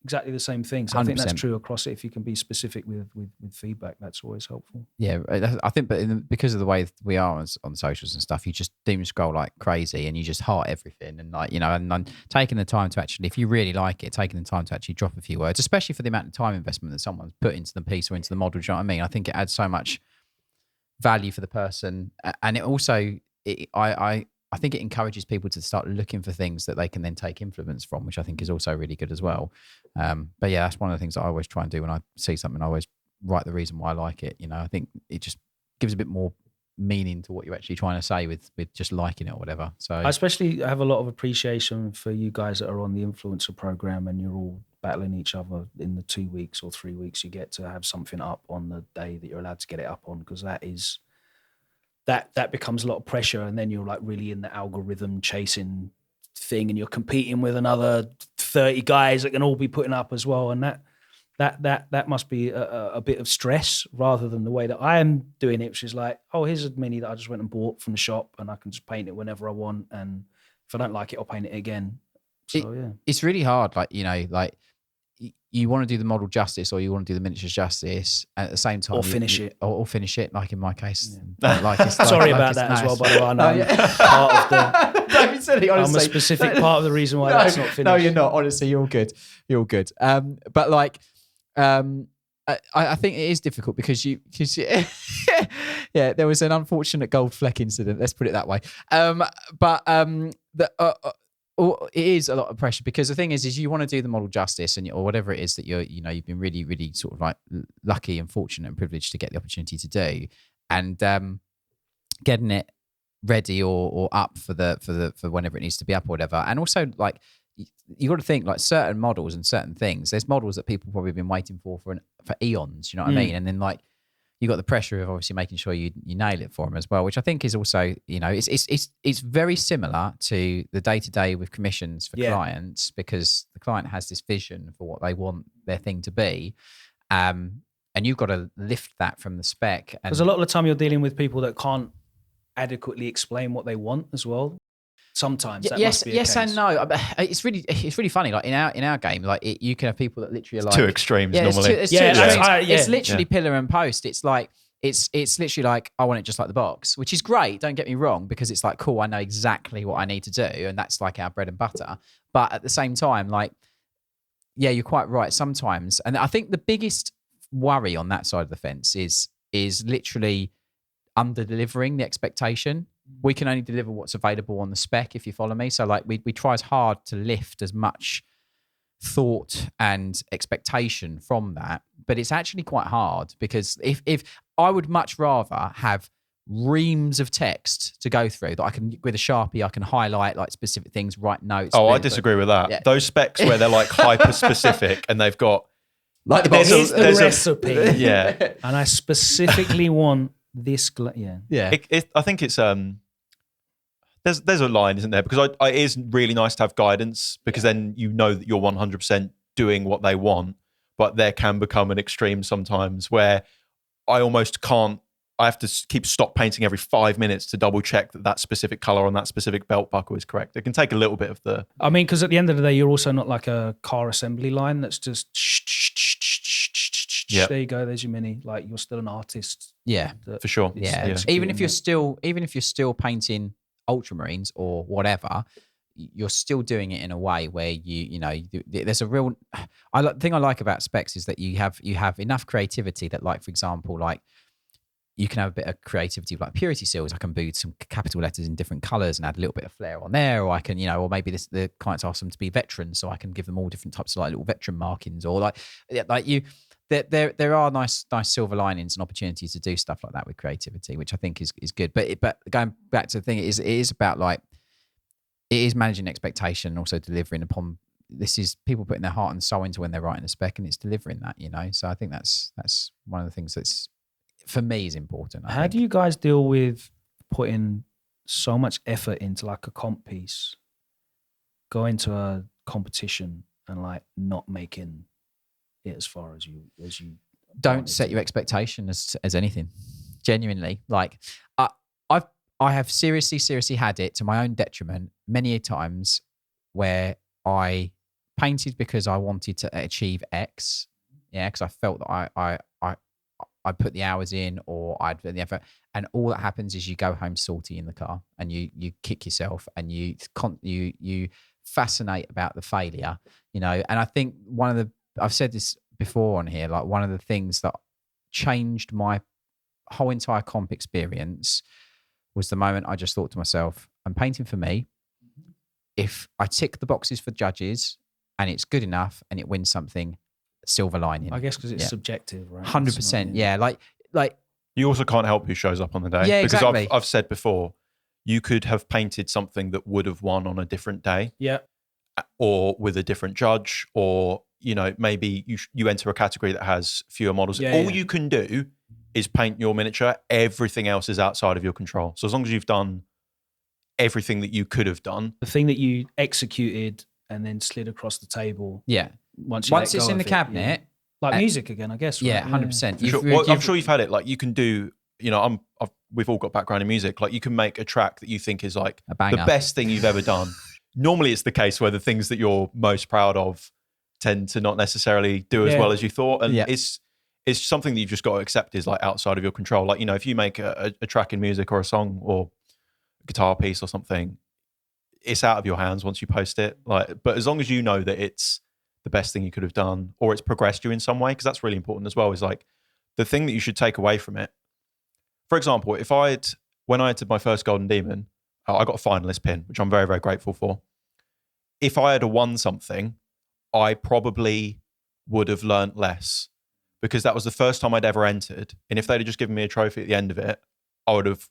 Exactly the same thing. So 100%. I think that's true across it. If you can be specific with feedback, that's always helpful. Yeah, I think, but because of the way we are on socials and stuff, you just doom scroll like crazy and you just heart everything. And like, you know, and taking the time to actually, if you really like it, taking the time to actually drop a few words, especially for the amount of time investment that someone's put into the piece or into the model. Do you know what I mean? I think it adds so much value for the person, and it also, I think it encourages people to start looking for things that they can then take influence from, which I think is also really good as well. But yeah, that's one of the things that I always try and do when I see something. I always write the reason why I like it. You know, I think it just gives a bit more meaning to what you're actually trying to say with just liking it or whatever. So I especially have a lot of appreciation for you guys that are on the influencer program and you're all battling each other in the 2 weeks or 3 weeks you get to have something up on the day that you're allowed to get it up on, because that is... That becomes a lot of pressure, and then you're like really in the algorithm chasing thing, and you're competing with another 30 guys that can all be putting up as well, and that must be a bit of stress rather than the way that I am doing it, which is like, oh, here's a mini that I just went and bought from the shop, and I can just paint it whenever I want, and if I don't like it, I'll paint it again. So it's really hard, like, you know, like you want to do the model justice, or you want to do the miniatures justice, and at the same time, or finish it, like in my case. Yeah. Sorry about that as well, by the way. I know part of the. Don't be silly, honestly. I'm a specific part of the reason why that's not finished. No, you're not. Honestly, you're good. You're good. But like, I think it is difficult because yeah, there was an unfortunate gold fleck incident. Let's put it that way. It is a lot of pressure, because the thing is you want to do the model justice, or whatever it is that you've been really, really sort of like lucky and fortunate and privileged to get the opportunity to do, and getting it ready or up for whenever it needs to be up or whatever. And also, like, you got to think, like, certain models and certain things. There's models that people probably have been waiting for eons. You know what I mean? And then, like, you got the pressure of obviously making sure you nail it for them as well, which I think is also, it's very similar to the day-to-day with commissions for clients, because the client has this vision for what they want their thing to be. And you've got to lift that from the spec. Because a lot of the time you're dealing with people that can't adequately explain what they want as well. Sometimes that must be a case. And no. It's really funny. Like in our game, like you can have people that literally are like two extremes normally. It's literally pillar and post. It's like it's literally like, I want it just like the box, which is great. Don't get me wrong, because it's like, cool, I know exactly what I need to do, and that's like our bread and butter. But at the same time, like, yeah, you're quite right. Sometimes, and I think the biggest worry on that side of the fence is literally under delivering the expectation. We can only deliver what's available on the spec, if you follow me. So like we try as hard to lift as much thought and expectation from that, but it's actually quite hard, because if I would much rather have reams of text to go through that I can, with a Sharpie, I can highlight like specific things, write notes. I disagree with that. Yeah. Those specs where they're like hyper specific and they've got like there's the recipe. Yeah. And I specifically want this. I think it's there's a line, isn't there? Because it is really nice to have guidance, because then you know that you're 100% doing what they want. But there can become an extreme sometimes where I almost can't. I have to stop painting every 5 minutes to double check that specific color on that specific belt buckle is correct. It can take a little bit of the. I mean, because at the end of the day, you're also not like a car assembly line that's just. Yep. There you go. There's your mini. Like, you're still an artist. Yeah, for sure. Yeah. Even if you're still painting ultramarines or whatever, you're still doing it in a way where there's a real. The thing I like about specs is that you have enough creativity that, like, for example, like, you can have a bit of creativity with like purity seals. I can boot some capital letters in different colors and add a little bit of flair on there, or I can, or maybe the clients ask them to be veterans, so I can give them all different types of like little veteran markings, or there are nice silver linings and opportunities to do stuff like that with creativity, which I think is good. But going back to the thing, it is about like, it is managing expectation and also delivering upon. This is people putting their heart and soul into when they're writing a spec, and it's delivering that, So I think that's one of the things that's, for me, is important. How do you guys deal with putting so much effort into like a comp piece, going to a competition and like not making it as far as you don't set your expectation as anything. Genuinely, like I have seriously had it to my own detriment many times where I painted because I wanted to achieve X, because I felt that I'd put the hours in, or I'd put the effort, and all that happens is you go home salty in the car, and you kick yourself, and you fascinate about the failure, And I think I've said this before on here, like one of the things that changed my whole entire comp experience was the moment I just thought to myself, I'm painting for me. If I tick the boxes for judges and it's good enough and it wins something, silver lining. I guess because it's subjective, right? 100%. Yeah. Like you also can't help who shows up on the day. Yeah, because exactly. I've said before, you could have painted something that would have won on a different day. Yeah. Or with a different judge, or maybe you enter a category that has fewer models. You can do is paint your miniature. Everything else is outside of your control. So as long as you've done everything that you could have done, the thing that you executed and then slid across the table. Yeah. Once it's in the cabinet, like music again, I guess. Right? Yeah, 100%. I'm sure you've had it. Like you can do. We've all got background in music. Like you can make a track that you think is like the best thing you've ever done. Normally, it's the case where the things that you're most proud of tend to not necessarily do as well as you thought, and it's something that you've just got to accept is like outside of your control. Like if you make a track in music or a song or a guitar piece or something, it's out of your hands once you post it. But as long as you know that it's the best thing you could have done, or it's progressed you in some way, because that's really important as well. Is like the thing that you should take away from it. For example, when I entered my first Golden Demon, I got a finalist pin, which I'm very, very grateful for. If I had won something, I probably would have learnt less, because that was the first time I'd ever entered. And if they'd have just given me a trophy at the end of it, I would have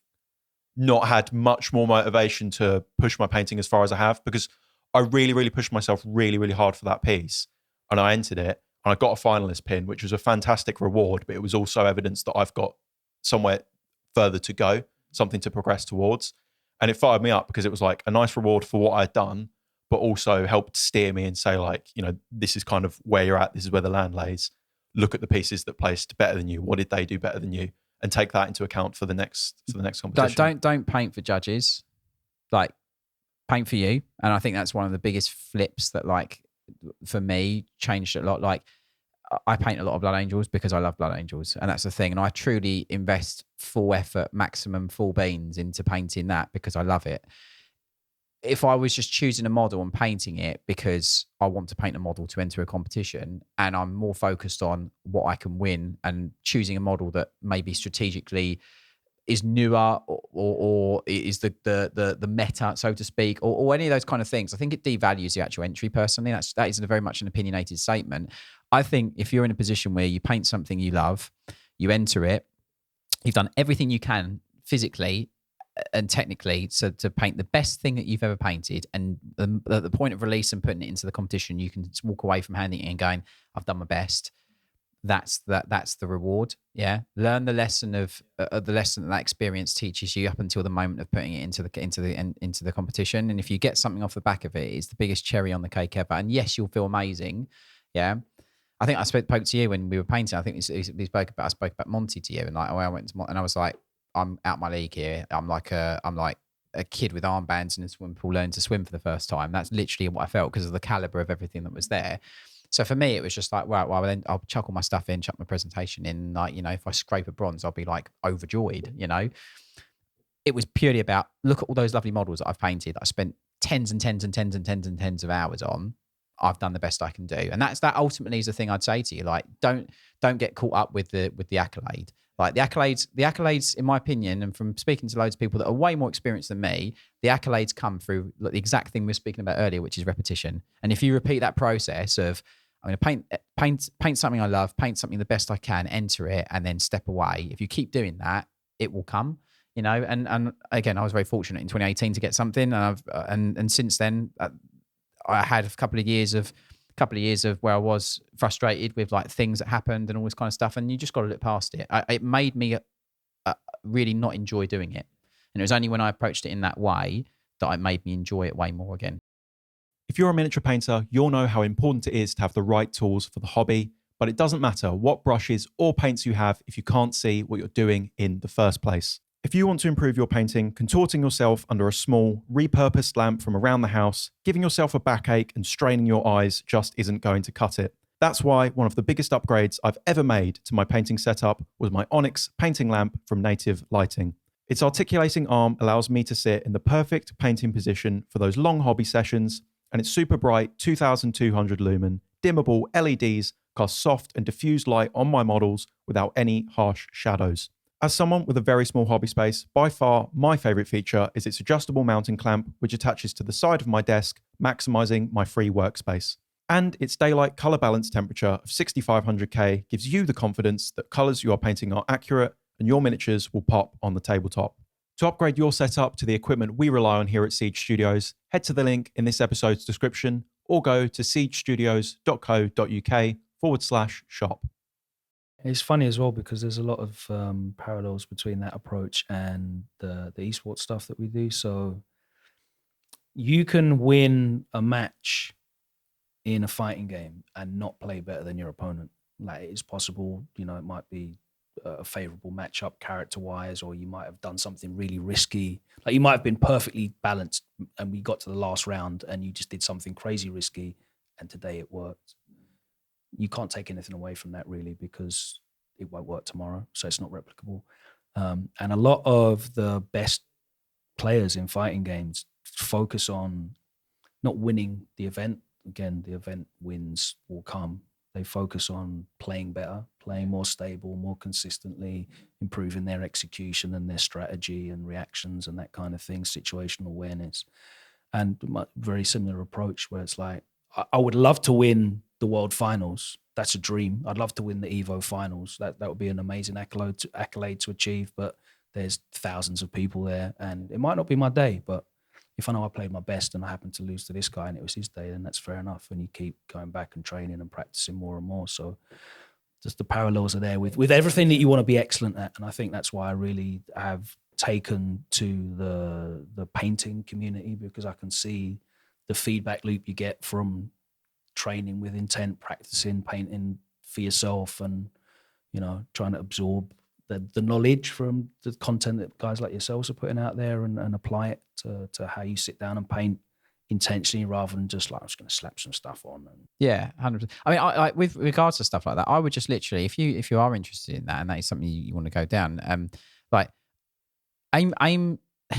not had much more motivation to push my painting as far as I have, because I really, really pushed myself really, really hard for that piece. And I entered it. and I got a finalist pin, which was a fantastic reward, but it was also evidence that I've got somewhere further to go, something to progress towards. And it fired me up because it was like a nice reward for what I'd done, but also helped steer me and say, like, you know, this is kind of where you're at. This is where the land lays. Look at the pieces that placed better than you. What did they do better than you? And take that into account for the next competition. Don't paint for judges, like paint for you. And I think that's one of the biggest flips that, like, for me, changed a lot. Like, I paint a lot of Blood Angels because I love Blood Angels, and that's the thing. And I truly invest full effort, maximum full beans into painting that because I love it. If I was just choosing a model and painting it because I want to paint a model to enter a competition, and I'm more focused on what I can win and choosing a model that maybe strategically is newer or is the meta, so to speak, or any of those kind of things, I think it devalues the actual entry personally. That is very much an opinionated statement. I think if you're in a position where you paint something you love, you enter it, you've done everything you can physically and technically to paint the best thing that you've ever painted, and at the point of release and putting it into the competition, you can walk away from handing it and going, I've done my best. That's the reward. Yeah, learn the lesson of the lesson that experience teaches you up until the moment of putting it into the competition. And if you get something off the back of it, it's the biggest cherry on the cake ever. And yes, you'll feel amazing. Yeah, I think I spoke to you when we were painting. I think I spoke about Monty to you, and like I went to Monty, and I was like, I'm out my league here. I'm like a kid with armbands in a swimming pool learning to swim for the first time. That's literally what I felt because of the caliber of everything that was there. So for me, it was just like, well, then I'll chuck all my stuff in, chuck my presentation in. Like, you know, if I scrape a bronze, I'll be like overjoyed, you know. It was purely about, look at all those lovely models that I've painted, that I spent tens and tens and tens and tens and tens of hours on. I've done the best I can do. And that ultimately is the thing I'd say to you. Like, don't get caught up with the accolade. Like the accolades, in my opinion, and from speaking to loads of people that are way more experienced than me, the accolades come through like the exact thing we were speaking about earlier, which is repetition. And if you repeat that process of, I'm going to paint something I love, paint something the best I can, enter it, and then step away. If you keep doing that, it will come, you know. And again, I was very fortunate in 2018 to get something, and since then, I had a couple of years of where I was frustrated with like things that happened and all this kind of stuff, and you just got to look past it. It made me really not enjoy doing it, and it was only when I approached it in that way that it made me enjoy it way more again. If you're a miniature painter, you'll know how important it is to have the right tools for the hobby, but it doesn't matter what brushes or paints you have if you can't see what you're doing in the first place. If you want to improve your painting, contorting yourself under a small, repurposed lamp from around the house, giving yourself a backache and straining your eyes just isn't going to cut it. That's why one of the biggest upgrades I've ever made to my painting setup was my Onyx painting lamp from Native Lighting. Its articulating arm allows me to sit in the perfect painting position for those long hobby sessions, and its super bright 2200 lumen, dimmable LEDs cast soft and diffused light on my models without any harsh shadows. As someone with a very small hobby space, by far my favourite feature is its adjustable mounting clamp, which attaches to the side of my desk, maximising my free workspace. And its daylight colour balance temperature of 6500K gives you the confidence that colours you are painting are accurate and your miniatures will pop on the tabletop. To upgrade your setup to the equipment we rely on here at Siege Studios, head to the link in this episode's description or go to siegestudios.co.uk/shop. It's funny as well because there's a lot of parallels between that approach and the esports stuff that we do. So you can win a match in a fighting game and not play better than your opponent. Like, it's possible, you know, it might be a favorable matchup character-wise, or you might have done something really risky. Like, you might have been perfectly balanced and we got to the last round and you just did something crazy risky and today it worked. You can't take anything away from that really because it won't work tomorrow, so it's not replicable. And a lot of the best players in fighting games focus on not winning the event. Again, the event wins will come. They focus on playing better, playing more stable, more consistently, improving their execution and their strategy and reactions and that kind of thing, situational awareness. And very similar approach where it's like, I would love to win the world finals. That's a dream. I'd love to win the Evo finals. That would be an amazing accolade to achieve, but there's thousands of people there and it might not be my day, but if I know I played my best and I happened to lose to this guy and it was his day, then that's fair enough. And you keep going back and training and practicing more and more. So just the parallels are there with everything that you want to be excellent at. And I think that's why I really have taken to the painting community, because I can see the feedback loop you get from training with intent, practicing, painting for yourself, and, you know, trying to absorb the knowledge from the content that guys like yourselves are putting out there and apply it to how you sit down and paint intentionally, rather than just like, I'm just going to slap some stuff on. Yeah, 100%. I mean, I with regards to stuff like that, I would just literally, if you are interested in that and that is something you want to go down, like aim.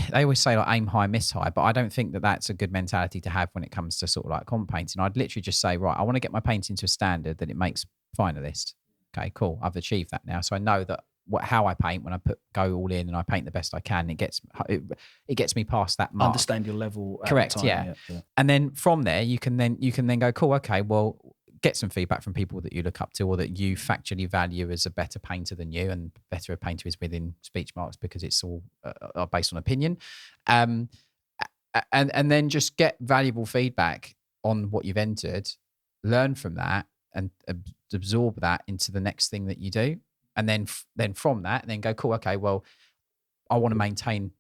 They always say like aim high, miss high, but I don't think that that's a good mentality to have when it comes to sort of like comp painting. I'd literally just say, right, I want to get my painting to a standard that it makes finalist. Okay, cool. I've achieved that now, so I know that how I paint when I go all in and I paint the best I can, it gets me past that mark. Understand your level. Correct. At the time. Yeah. And then from there, you can then go, cool. Okay, well, get some feedback from people that you look up to or that you factually value as a better painter than you, and better a painter is within speech marks because it's all based on opinion. And then just get valuable feedback on what you've entered, learn from that, and absorb that into the next thing that you do. And then from that, then go, cool, okay, well, I want to maintain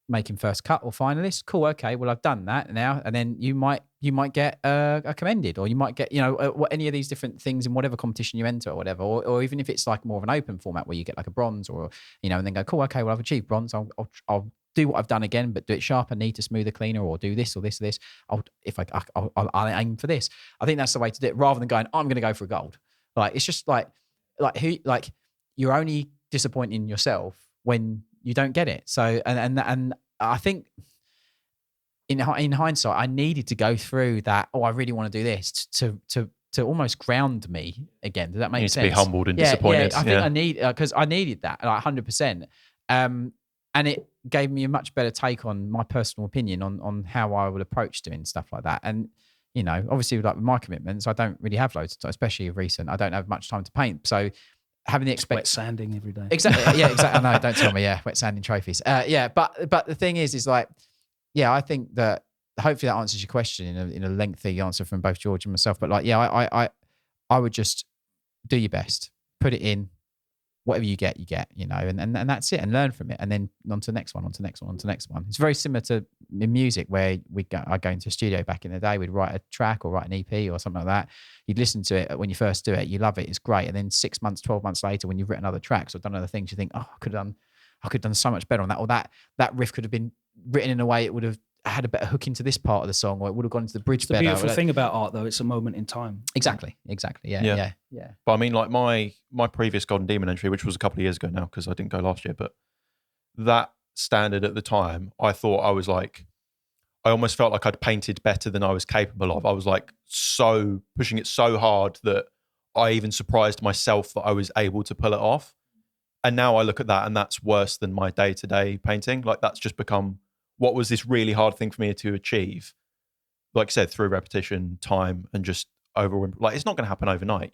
making first cut or finalist. Cool, okay, well, I've done that now. And then you might get a commended, or you might get, any of these different things in whatever competition you enter or whatever, or even if it's like more of an open format where you get like a bronze, or, and then go, cool, okay, well, I've achieved bronze. I'll do what I've done again, but do it sharper, neater, smoother, cleaner, or do this or this or this. I'll aim for this. I think that's the way to do it, rather than going, I'm going to go for a gold. Like, it's just like you're only disappointing yourself when you don't get it. So, and I think in hindsight, I needed to go through that. Oh, I really want to do this to almost ground me again. Does that make sense? To be humbled and disappointed. Yeah, I think because I needed that, like 100%. And it gave me a much better take on my personal opinion on how I would approach doing stuff like that. And, obviously, like with my commitments, I don't really have loads of time, especially recent. I don't have much time to paint. So having the wet sanding every day. Exactly. Yeah, exactly. I know, don't tell me. Yeah, wet sanding trophies. But the thing is like, yeah, I think that hopefully that answers your question in a lengthy answer from both George and myself. But like, yeah, I would just do your best, put it in, whatever you get, and that's it, and learn from it, and then on to the next one, on to the next one, on to the next one. It's very similar to in music, where I go into a studio back in the day, we'd write a track or write an EP or something like that. You'd listen to it when you first do it, you love it, it's great, and then 6 months, 12 months later, when you've written other tracks or done other things, you think, oh, I could have done so much better on that, or that riff could have been written in a way it would have had a better hook into this part of the song, or it would have gone into the bridge better. The beautiful thing about art, though, it's a moment in time. Exactly. Yeah. But I mean, like my previous Golden Demon entry, which was a couple of years ago now, because I didn't go last year, but that standard at the time, I thought I almost felt like I'd painted better than I was capable of. I was like so pushing it so hard that I even surprised myself that I was able to pull it off. And now I look at that, and that's worse than my day-to-day painting. Like, that's just become, what was this really hard thing for me to achieve? Like I said, through repetition, time, and just like, it's not going to happen overnight,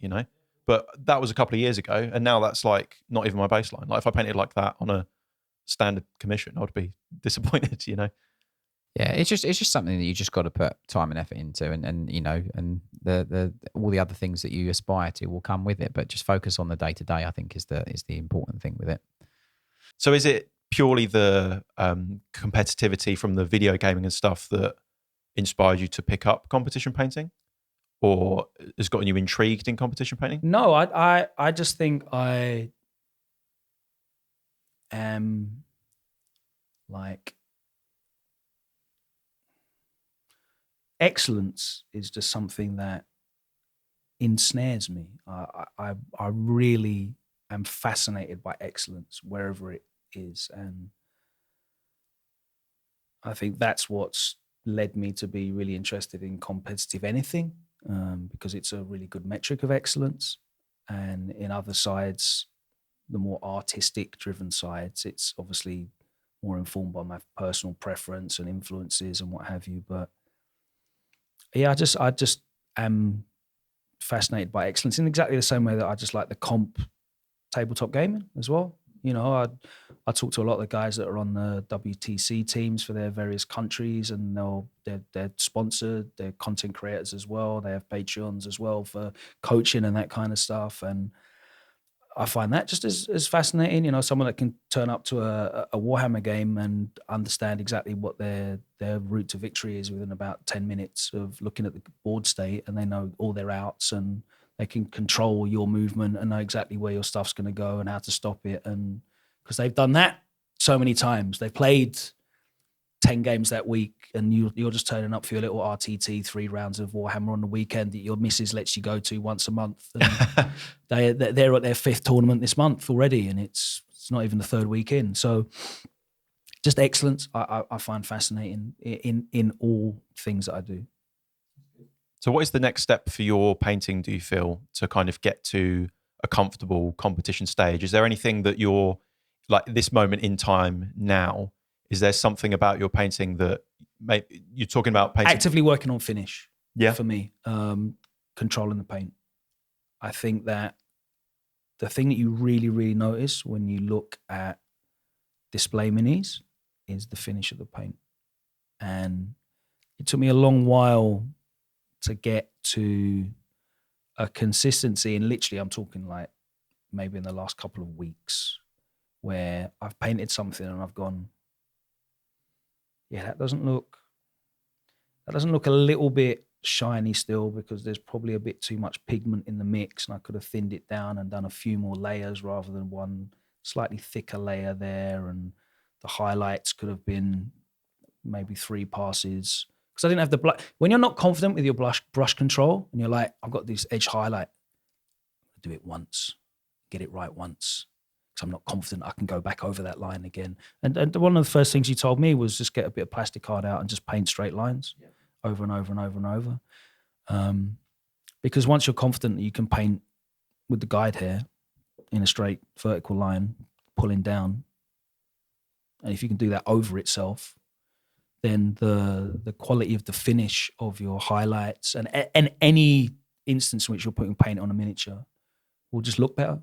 But that was a couple of years ago, and now that's like not even my baseline. Like, if I painted like that on a standard commission, I would be disappointed, Yeah, it's just something that you just got to put time and effort into, and the all the other things that you aspire to will come with it. But just focus on the day to day, I think, is the important thing with it. So is it purely the competitivity from the video gaming and stuff that inspired you to pick up competition painting, or has gotten you intrigued in competition painting? No, I just think I am like, excellence is just something that ensnares me. I really am fascinated by excellence wherever it is, and I think that's what's led me to be really interested in competitive anything, because it's a really good metric of excellence. And in other sides, the more artistic driven sides, it's obviously more informed by my personal preference and influences and what have you. But yeah, I just am fascinated by excellence in exactly the same way that I just like the comp tabletop gaming as well. You know, I talk to a lot of the guys that are on the WTC teams for their various countries, and they're sponsored. They're content creators as well. They have Patreons as well for coaching and that kind of stuff. And I find that just as fascinating. You know, someone that can turn up to a Warhammer game and understand exactly what their route to victory is within about 10 minutes of looking at the board state, and they know all their outs, and they can control your movement and know exactly where your stuff's going to go and how to stop it. And because they've done that so many times, they've played 10 games that week, and you're just turning up for your little RTT 3 rounds of Warhammer on the weekend that your missus lets you go to once a month. And they're at their 5th tournament this month already, and it's not even the 3rd week in. So just excellence, I find fascinating in all things that I do. So what is the next step for your painting, do you feel, to kind of get to a comfortable competition stage? Is there anything that you're, like this moment in time now, is there something about your painting that you're talking about painting? Actively working on finish, yeah, for me, controlling the paint. I think that the thing that you really, really notice when you look at display minis is the finish of the paint. And it took me a long while to get to a consistency, and literally I'm talking like maybe in the last couple of weeks, where I've painted something and I've gone, yeah, that doesn't look a little bit shiny still, because there's probably a bit too much pigment in the mix, and I could have thinned it down and done a few more layers rather than one slightly thicker layer there, and the highlights could have been maybe 3 passes. Because I didn't have the when you're not confident with your brush control, and you're like, I've got this edge highlight, do it once, get it right once, because I'm not confident I can go back over that line again. And one of the first things you told me was just get a bit of plastic card out and just paint straight lines over and over and over and over. Because once you're confident that you can paint with the guide hair in a straight vertical line, pulling down, and if you can do that over itself, then the quality of the finish of your highlights and any instance in which you're putting paint on a miniature will just look better.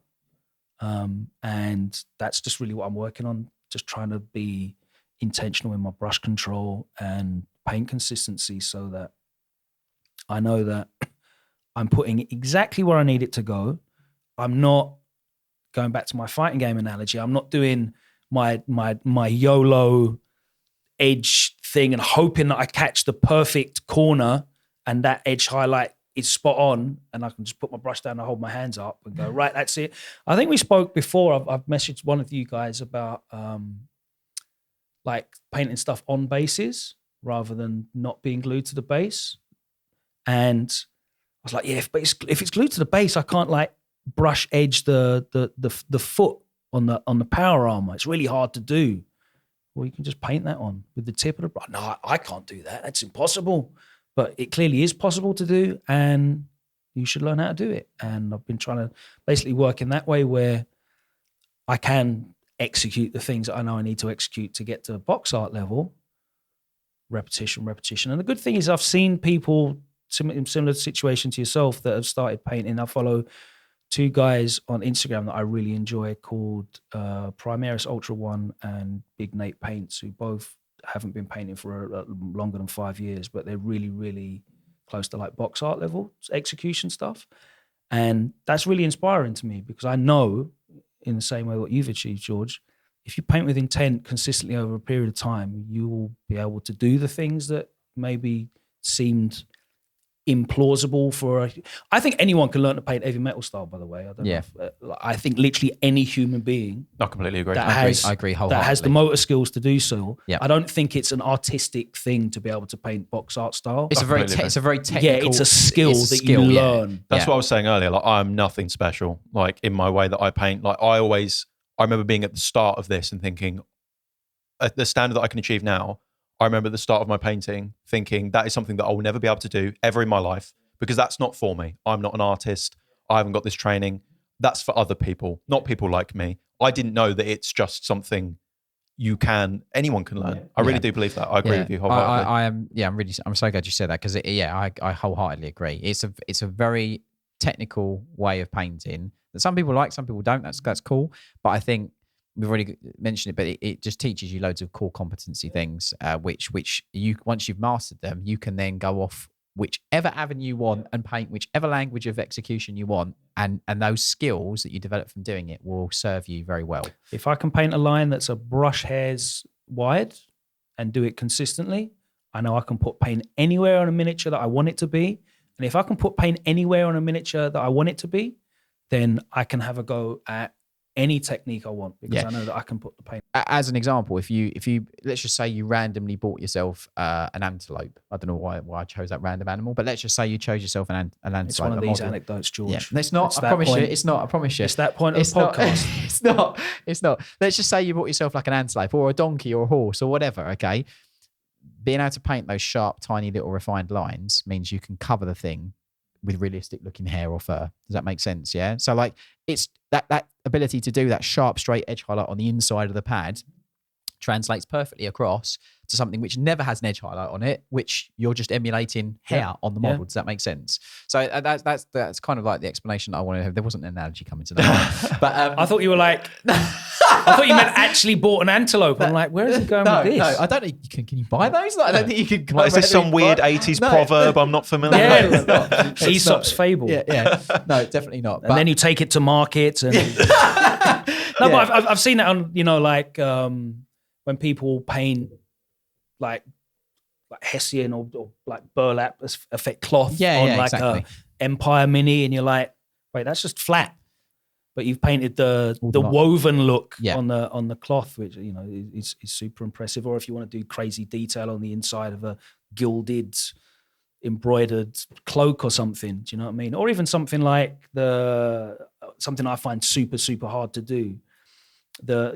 And that's just really what I'm working on, just trying to be intentional in my brush control and paint consistency, so that I know that I'm putting exactly where I need it to go. I'm not going back to my fighting game analogy. I'm not doing my YOLO edge thing and hoping that I catch the perfect corner and that edge highlight is spot on, and I can just put my brush down and hold my hands up and go, right, that's it. I think we spoke before. I've messaged one of you guys about like painting stuff on bases rather than not being glued to the base. And I was like, yeah, if it's glued to the base, I can't like brush edge the foot on the power armor. It's really hard to do. Well, you can just paint that on with the tip of the brush. No, I can't do that. That's impossible. But it clearly is possible to do, and you should learn how to do it. And I've been trying to basically work in that way, where I can execute the things that I know I need to execute to get to box art level. Repetition. And the good thing is I've seen people in similar situation to yourself that have started painting. I follow 2 guys on Instagram that I really enjoy called Primaris Ultra One and Big Nate Paints, who both haven't been painting for longer than 5 years, but they're really, really close to like box art level execution stuff. And that's really inspiring to me, because I know, in the same way what you've achieved, George, if you paint with intent consistently over a period of time, you will be able to do the things that maybe seemed implausible for I think anyone can learn to paint heavy metal style, by the way. I don't know if, I think literally any human being I completely agree. I agree wholeheartedly. That has the motor skills to do so. Yeah. I don't think it's an artistic thing to be able to paint box art style. It's a very technical. Yeah, it's a skill that you learn. That's what I was saying earlier. Like, I'm nothing special. Like, in my way that I paint, like I remember being at the start of this and thinking, at the standard that I can achieve now, I remember at the start of my painting thinking that is something that I will never be able to do ever in my life, because that's not for me. I'm not an artist. I haven't got this training. That's for other people, not people like me. I didn't know that it's just something anyone can learn. I really do believe that. I agree with you wholeheartedly. I'm so glad you said that, because I wholeheartedly agree. It's a very technical way of painting that some people like, some people don't. That's cool. But I think we've already mentioned it, but it just teaches you loads of core competency things, which you, once you've mastered them, you can then go off whichever avenue you want and paint whichever language of execution you want, and those skills that you develop from doing it will serve you very well. If I can paint a line that's a brush hairs wide and do it consistently, I know I can put paint anywhere on a miniature that I want it to be. And if I can put paint anywhere on a miniature that I want it to be, then I can have a go at any technique I want, because I know that I can put the paint. As an example, if you let's just say you randomly bought yourself an antelope. I don't know why I chose that random animal, but let's just say you chose yourself an antelope. It's one of these anecdotes, George. Yeah. It's not. I promise you, it's not. I promise you, it's that point of the podcast. It's not. It's not. Let's just say you bought yourself like an antelope or a donkey or a horse or whatever. Okay, being able to paint those sharp, tiny, little refined lines means you can cover the thing with realistic looking hair or fur. Does that make sense? Yeah. So like it's that ability to do that sharp, straight edge highlight on the inside of the pad translates perfectly across to something which never has an edge highlight on it, which you're just emulating hair on the model. Does that make sense? So that's kind of like the explanation that I wanted to have. There wasn't an analogy coming to that, but I thought you were like, I thought you meant actually bought an antelope. I'm like, where is it going with this? No, I don't know. Can you buy those? Like, I don't think you can. Like, is this some weird 80s proverb I'm not familiar with? Yeah, Aesop's fable. Yeah. No, definitely not. And then you take it to market. And but I've seen that on, like when people paint like Hessian or like burlap effect cloth on like a Empire Mini, and you're like, wait, that's just flat. But you've painted the woven look on the cloth, which is super impressive. Or if you want to do crazy detail on the inside of a gilded, embroidered cloak or something, do you know what I mean? Or even something like something I find super, super hard to do. The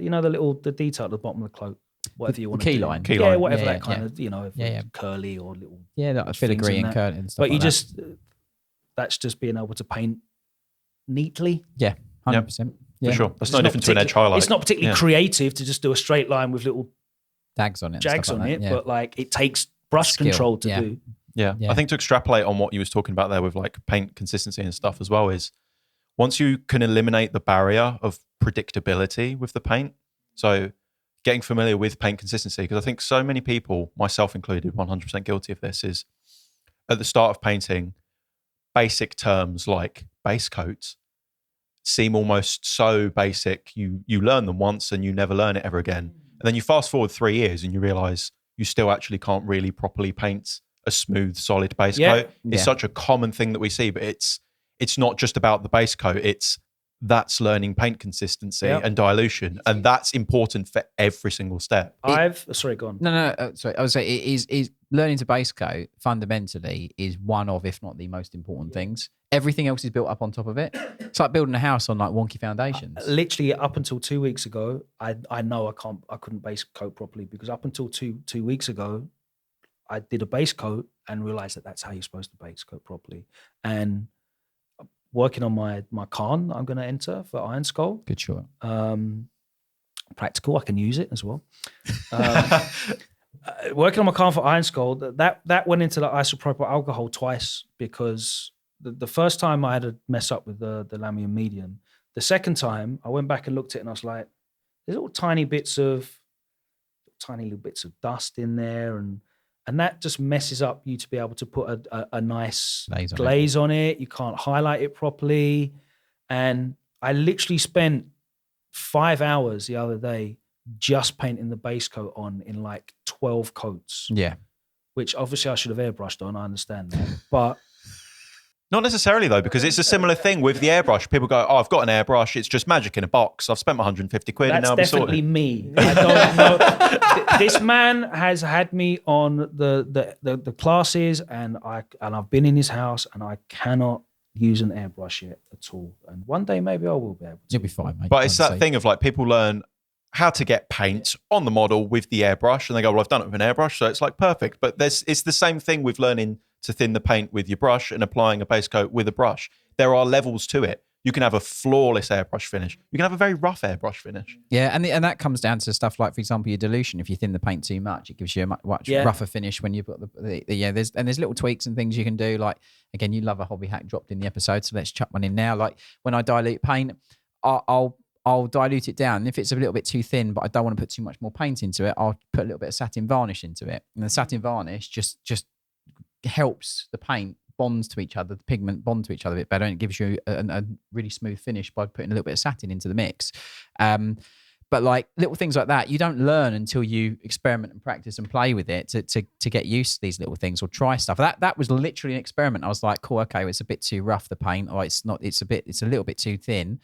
detail at the bottom of the cloak, whatever you want to do. Key line. Yeah, whatever that kind of curly or little. Yeah, like filigree and curly and stuff. But that's just being able to paint neatly. Yeah. 100%. For sure. That's no different to an edge highlight. It's not particularly creative to just do a straight line with little jags on it, but like it takes brush control to do. Yeah. I think to extrapolate on what you was talking about there with like paint consistency and stuff as well is once you can eliminate the barrier of predictability with the paint, so getting familiar with paint consistency, because I think so many people, myself included, 100% guilty of this, is at the start of painting, basic terms like base coats seem almost so basic. You learn them once and you never learn it ever again. And then you fast forward 3 years and you realize you still actually can't really properly paint a smooth, solid base coat. It's such a common thing that we see, but it's not just about the base coat. That's learning paint consistency and dilution, and that's important for every single step. Sorry, go on. No, sorry. I would say it is learning to base coat fundamentally is one of, if not the most important things. Everything else is built up on top of it. It's like building a house on like wonky foundations. Literally, up until 2 weeks ago, I know I couldn't base coat properly, because up until two weeks ago, I did a base coat and realized that that's how you're supposed to base coat properly. And working on my Khan I'm going to enter for Iron Skull. Good shot. Practical, I can use it as well. Working on my Khan for Iron Skull, that went into the isopropyl alcohol twice, because the first time I had a mess up with the Lamium medium. The second time I went back and looked at it and I was like, there's tiny little bits of dust in there, and that just messes up you to be able to put a nice glaze on it. You can't highlight it properly. And I literally spent 5 hours the other day just painting the base coat on in like 12 coats. Yeah. Which obviously I should have airbrushed on, I understand that. But not necessarily though, because it's a similar thing with the airbrush. People go, "Oh, I've got an airbrush. It's just magic in a box. I've spent my 150 quid and now I'm sorted." That's definitely me. I don't know. This man has had me on the classes, and I've been in his house, and I cannot use an airbrush yet at all. And one day maybe I will be able to. You'll be fine, mate. But it's that thing of like people learn how to get paint on the model with the airbrush, and they go, "Well, I've done it with an airbrush, so it's like perfect." But it's the same thing with learning to thin the paint with your brush and applying a base coat with a brush. There are levels to it. You can have a flawless airbrush finish. You can have a very rough airbrush finish. Yeah, and that comes down to stuff like, for example, your dilution. If you thin the paint too much, it gives you a much rougher finish when you put there's little tweaks and things you can do. Like, again, you love a hobby hack dropped in the episode, so let's chuck one in now. Like when I dilute paint, I'll I'll dilute it down. And if it's a little bit too thin, but I don't want to put too much more paint into it, I'll put a little bit of satin varnish into it. And the satin varnish just helps the paint bonds to each other, the pigment bond to each other a bit better, and it gives you a really smooth finish by putting a little bit of satin into the mix. But like little things like that, you don't learn until you experiment and practice and play with it to get used to these little things or try stuff. That was literally an experiment. I was like, cool, okay, well, it's a bit too rough, the paint, or it's a little bit too thin.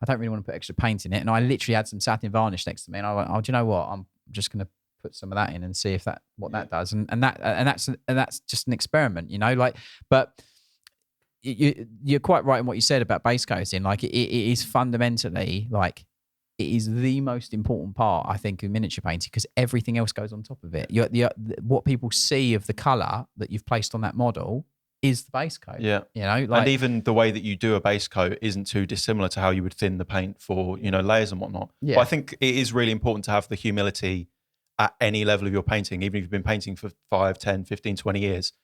I don't really want to put extra paint in it. And I literally had some satin varnish next to me, and I went, oh, do you know what? I'm just going to put some of that in and see if that does. And that's just an experiment, you know. Like, but you're quite right in what you said about base coating. Like, it is fundamentally like it is the most important part, I think, of miniature painting, because everything else goes on top of it. What people see of the color that you've placed on that model is the base coat. Yeah. You know, like, and even the way that you do a base coat isn't too dissimilar to how you would thin the paint for, you know, layers and whatnot. Yeah. But I think it is really important to have the humility at any level of your painting, even if you've been painting for 5, 10, 15, 20 years,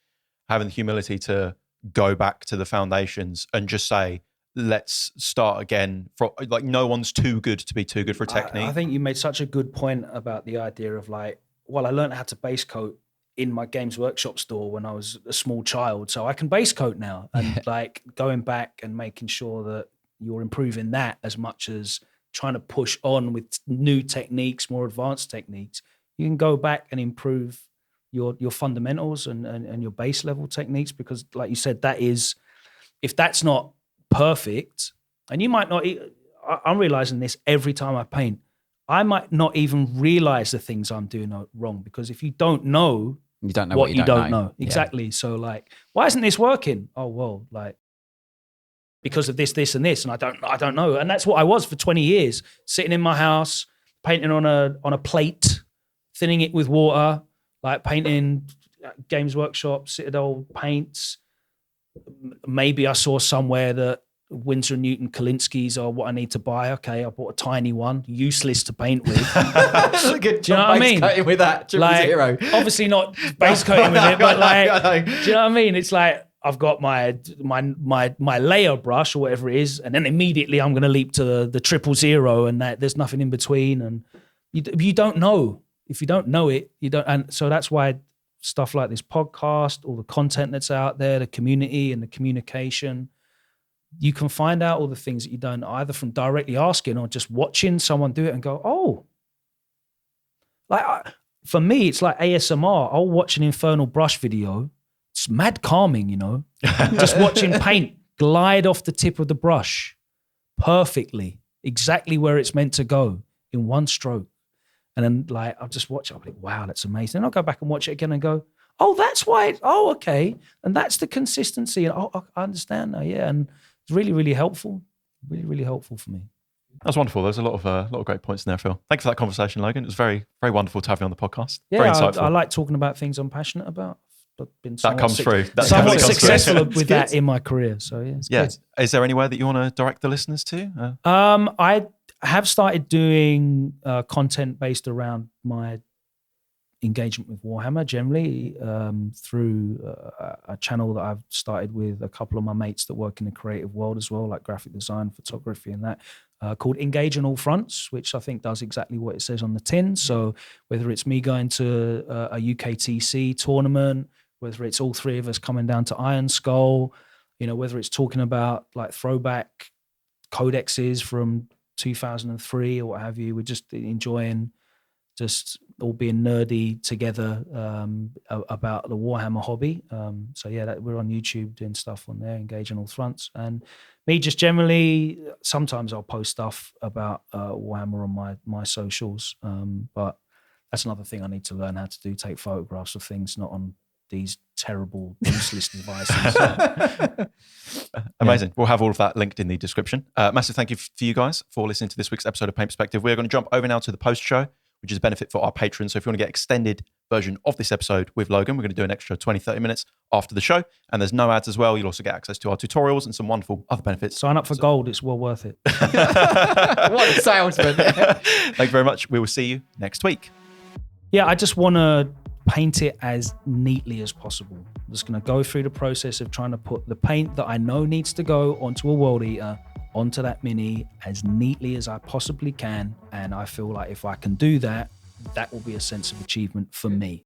having the humility to go back to the foundations and just say, let's start again. Like, no one's too good to be too good for a technique. I think you made such a good point about the idea of like, well, I learned how to base coat in my Games Workshop store when I was a small child, so I can base coat now. And like going back and making sure that you're improving that as much as trying to push on with new techniques, more advanced techniques. You can go back and improve your fundamentals and your base level techniques, because like you said, that is, if that's not perfect, and you might not, I'm realizing this every time I paint, I might not even realize the things I'm doing wrong, because if you don't know what you don't know. Exactly. Yeah. So like, why isn't this working? Oh, well, like, because of this, and this, and I don't know. And that's what I was for 20 years, sitting in my house, painting on a plate, thinning it with water, like painting Games Workshop, Citadel paints. Maybe I saw somewhere that Winsor & Newton Kalinskis are what I need to buy. Okay, I bought a tiny one, useless to paint with. Look at, do you know what I mean? Coating with that, like, 0. Obviously not base coating with it, but like, do you know what I mean? It's like, I've got my layer brush or whatever it is, and then immediately I'm going to leap to the 000, and that there's nothing in between, and you don't know. If you don't know it, you don't. And so that's why stuff like this podcast, all the content that's out there, the community and the communication, you can find out all the things that you don't, either from directly asking or just watching someone do it and go, oh. Like, for me, it's like ASMR. I'll watch an Infernal Brush video. It's mad calming, you know, just watching paint glide off the tip of the brush perfectly, exactly where it's meant to go in one stroke. And then like, I'll just watch it. I'm like, wow, that's amazing. And I'll go back and watch it again and go, oh, that's why. Oh, okay. And that's the consistency. And I understand now. Yeah. And it's really, really helpful. Really, really helpful for me. That's wonderful. There's a lot of great points in there, Phil. Thank you for that conversation, Logan. It was very, very wonderful to have you on the podcast. Yeah, very insightful. I like talking about things I'm passionate about. But been that comes through. That somewhat successful with that in my career. So yeah, it's good. Is there anywhere that you want to direct the listeners to? I have started doing content based around my engagement with Warhammer generally through a channel that I've started with a couple of my mates that work in the creative world as well, like graphic design, photography and that, called Engage on All Fronts, which I think does exactly what it says on the tin. So whether it's me going to a UKTC tournament, whether it's all three of us coming down to Iron Skull, you know, whether it's talking about like throwback codexes from 2003 or what have you, we're just enjoying just all being nerdy together about the Warhammer hobby. So yeah, we're on YouTube doing stuff on there, Engage on All Fronts. And me just generally, sometimes I'll post stuff about Warhammer on my socials. But that's another thing I need to learn how to do, take photographs of things, not on these terrible, useless devices. Amazing. Yeah. We'll have all of that linked in the description. Massive thank you for you guys for listening to this week's episode of Paint Perspective. We're going to jump over now to the post show, which is a benefit for our patrons. So if you want to get extended version of this episode with Logan, we're going to do an extra 20, 30 minutes after the show. And there's no ads as well. You'll also get access to our tutorials and some wonderful other benefits. Sign up for gold. It's well worth it. What a salesman. Thank you very much. We will see you next week. Yeah, I just want to paint it as neatly as possible. I'm just going to go through the process of trying to put the paint that I know needs to go onto a world eater onto that mini as neatly as I possibly can. And I feel like if I can do that, that will be a sense of achievement for me.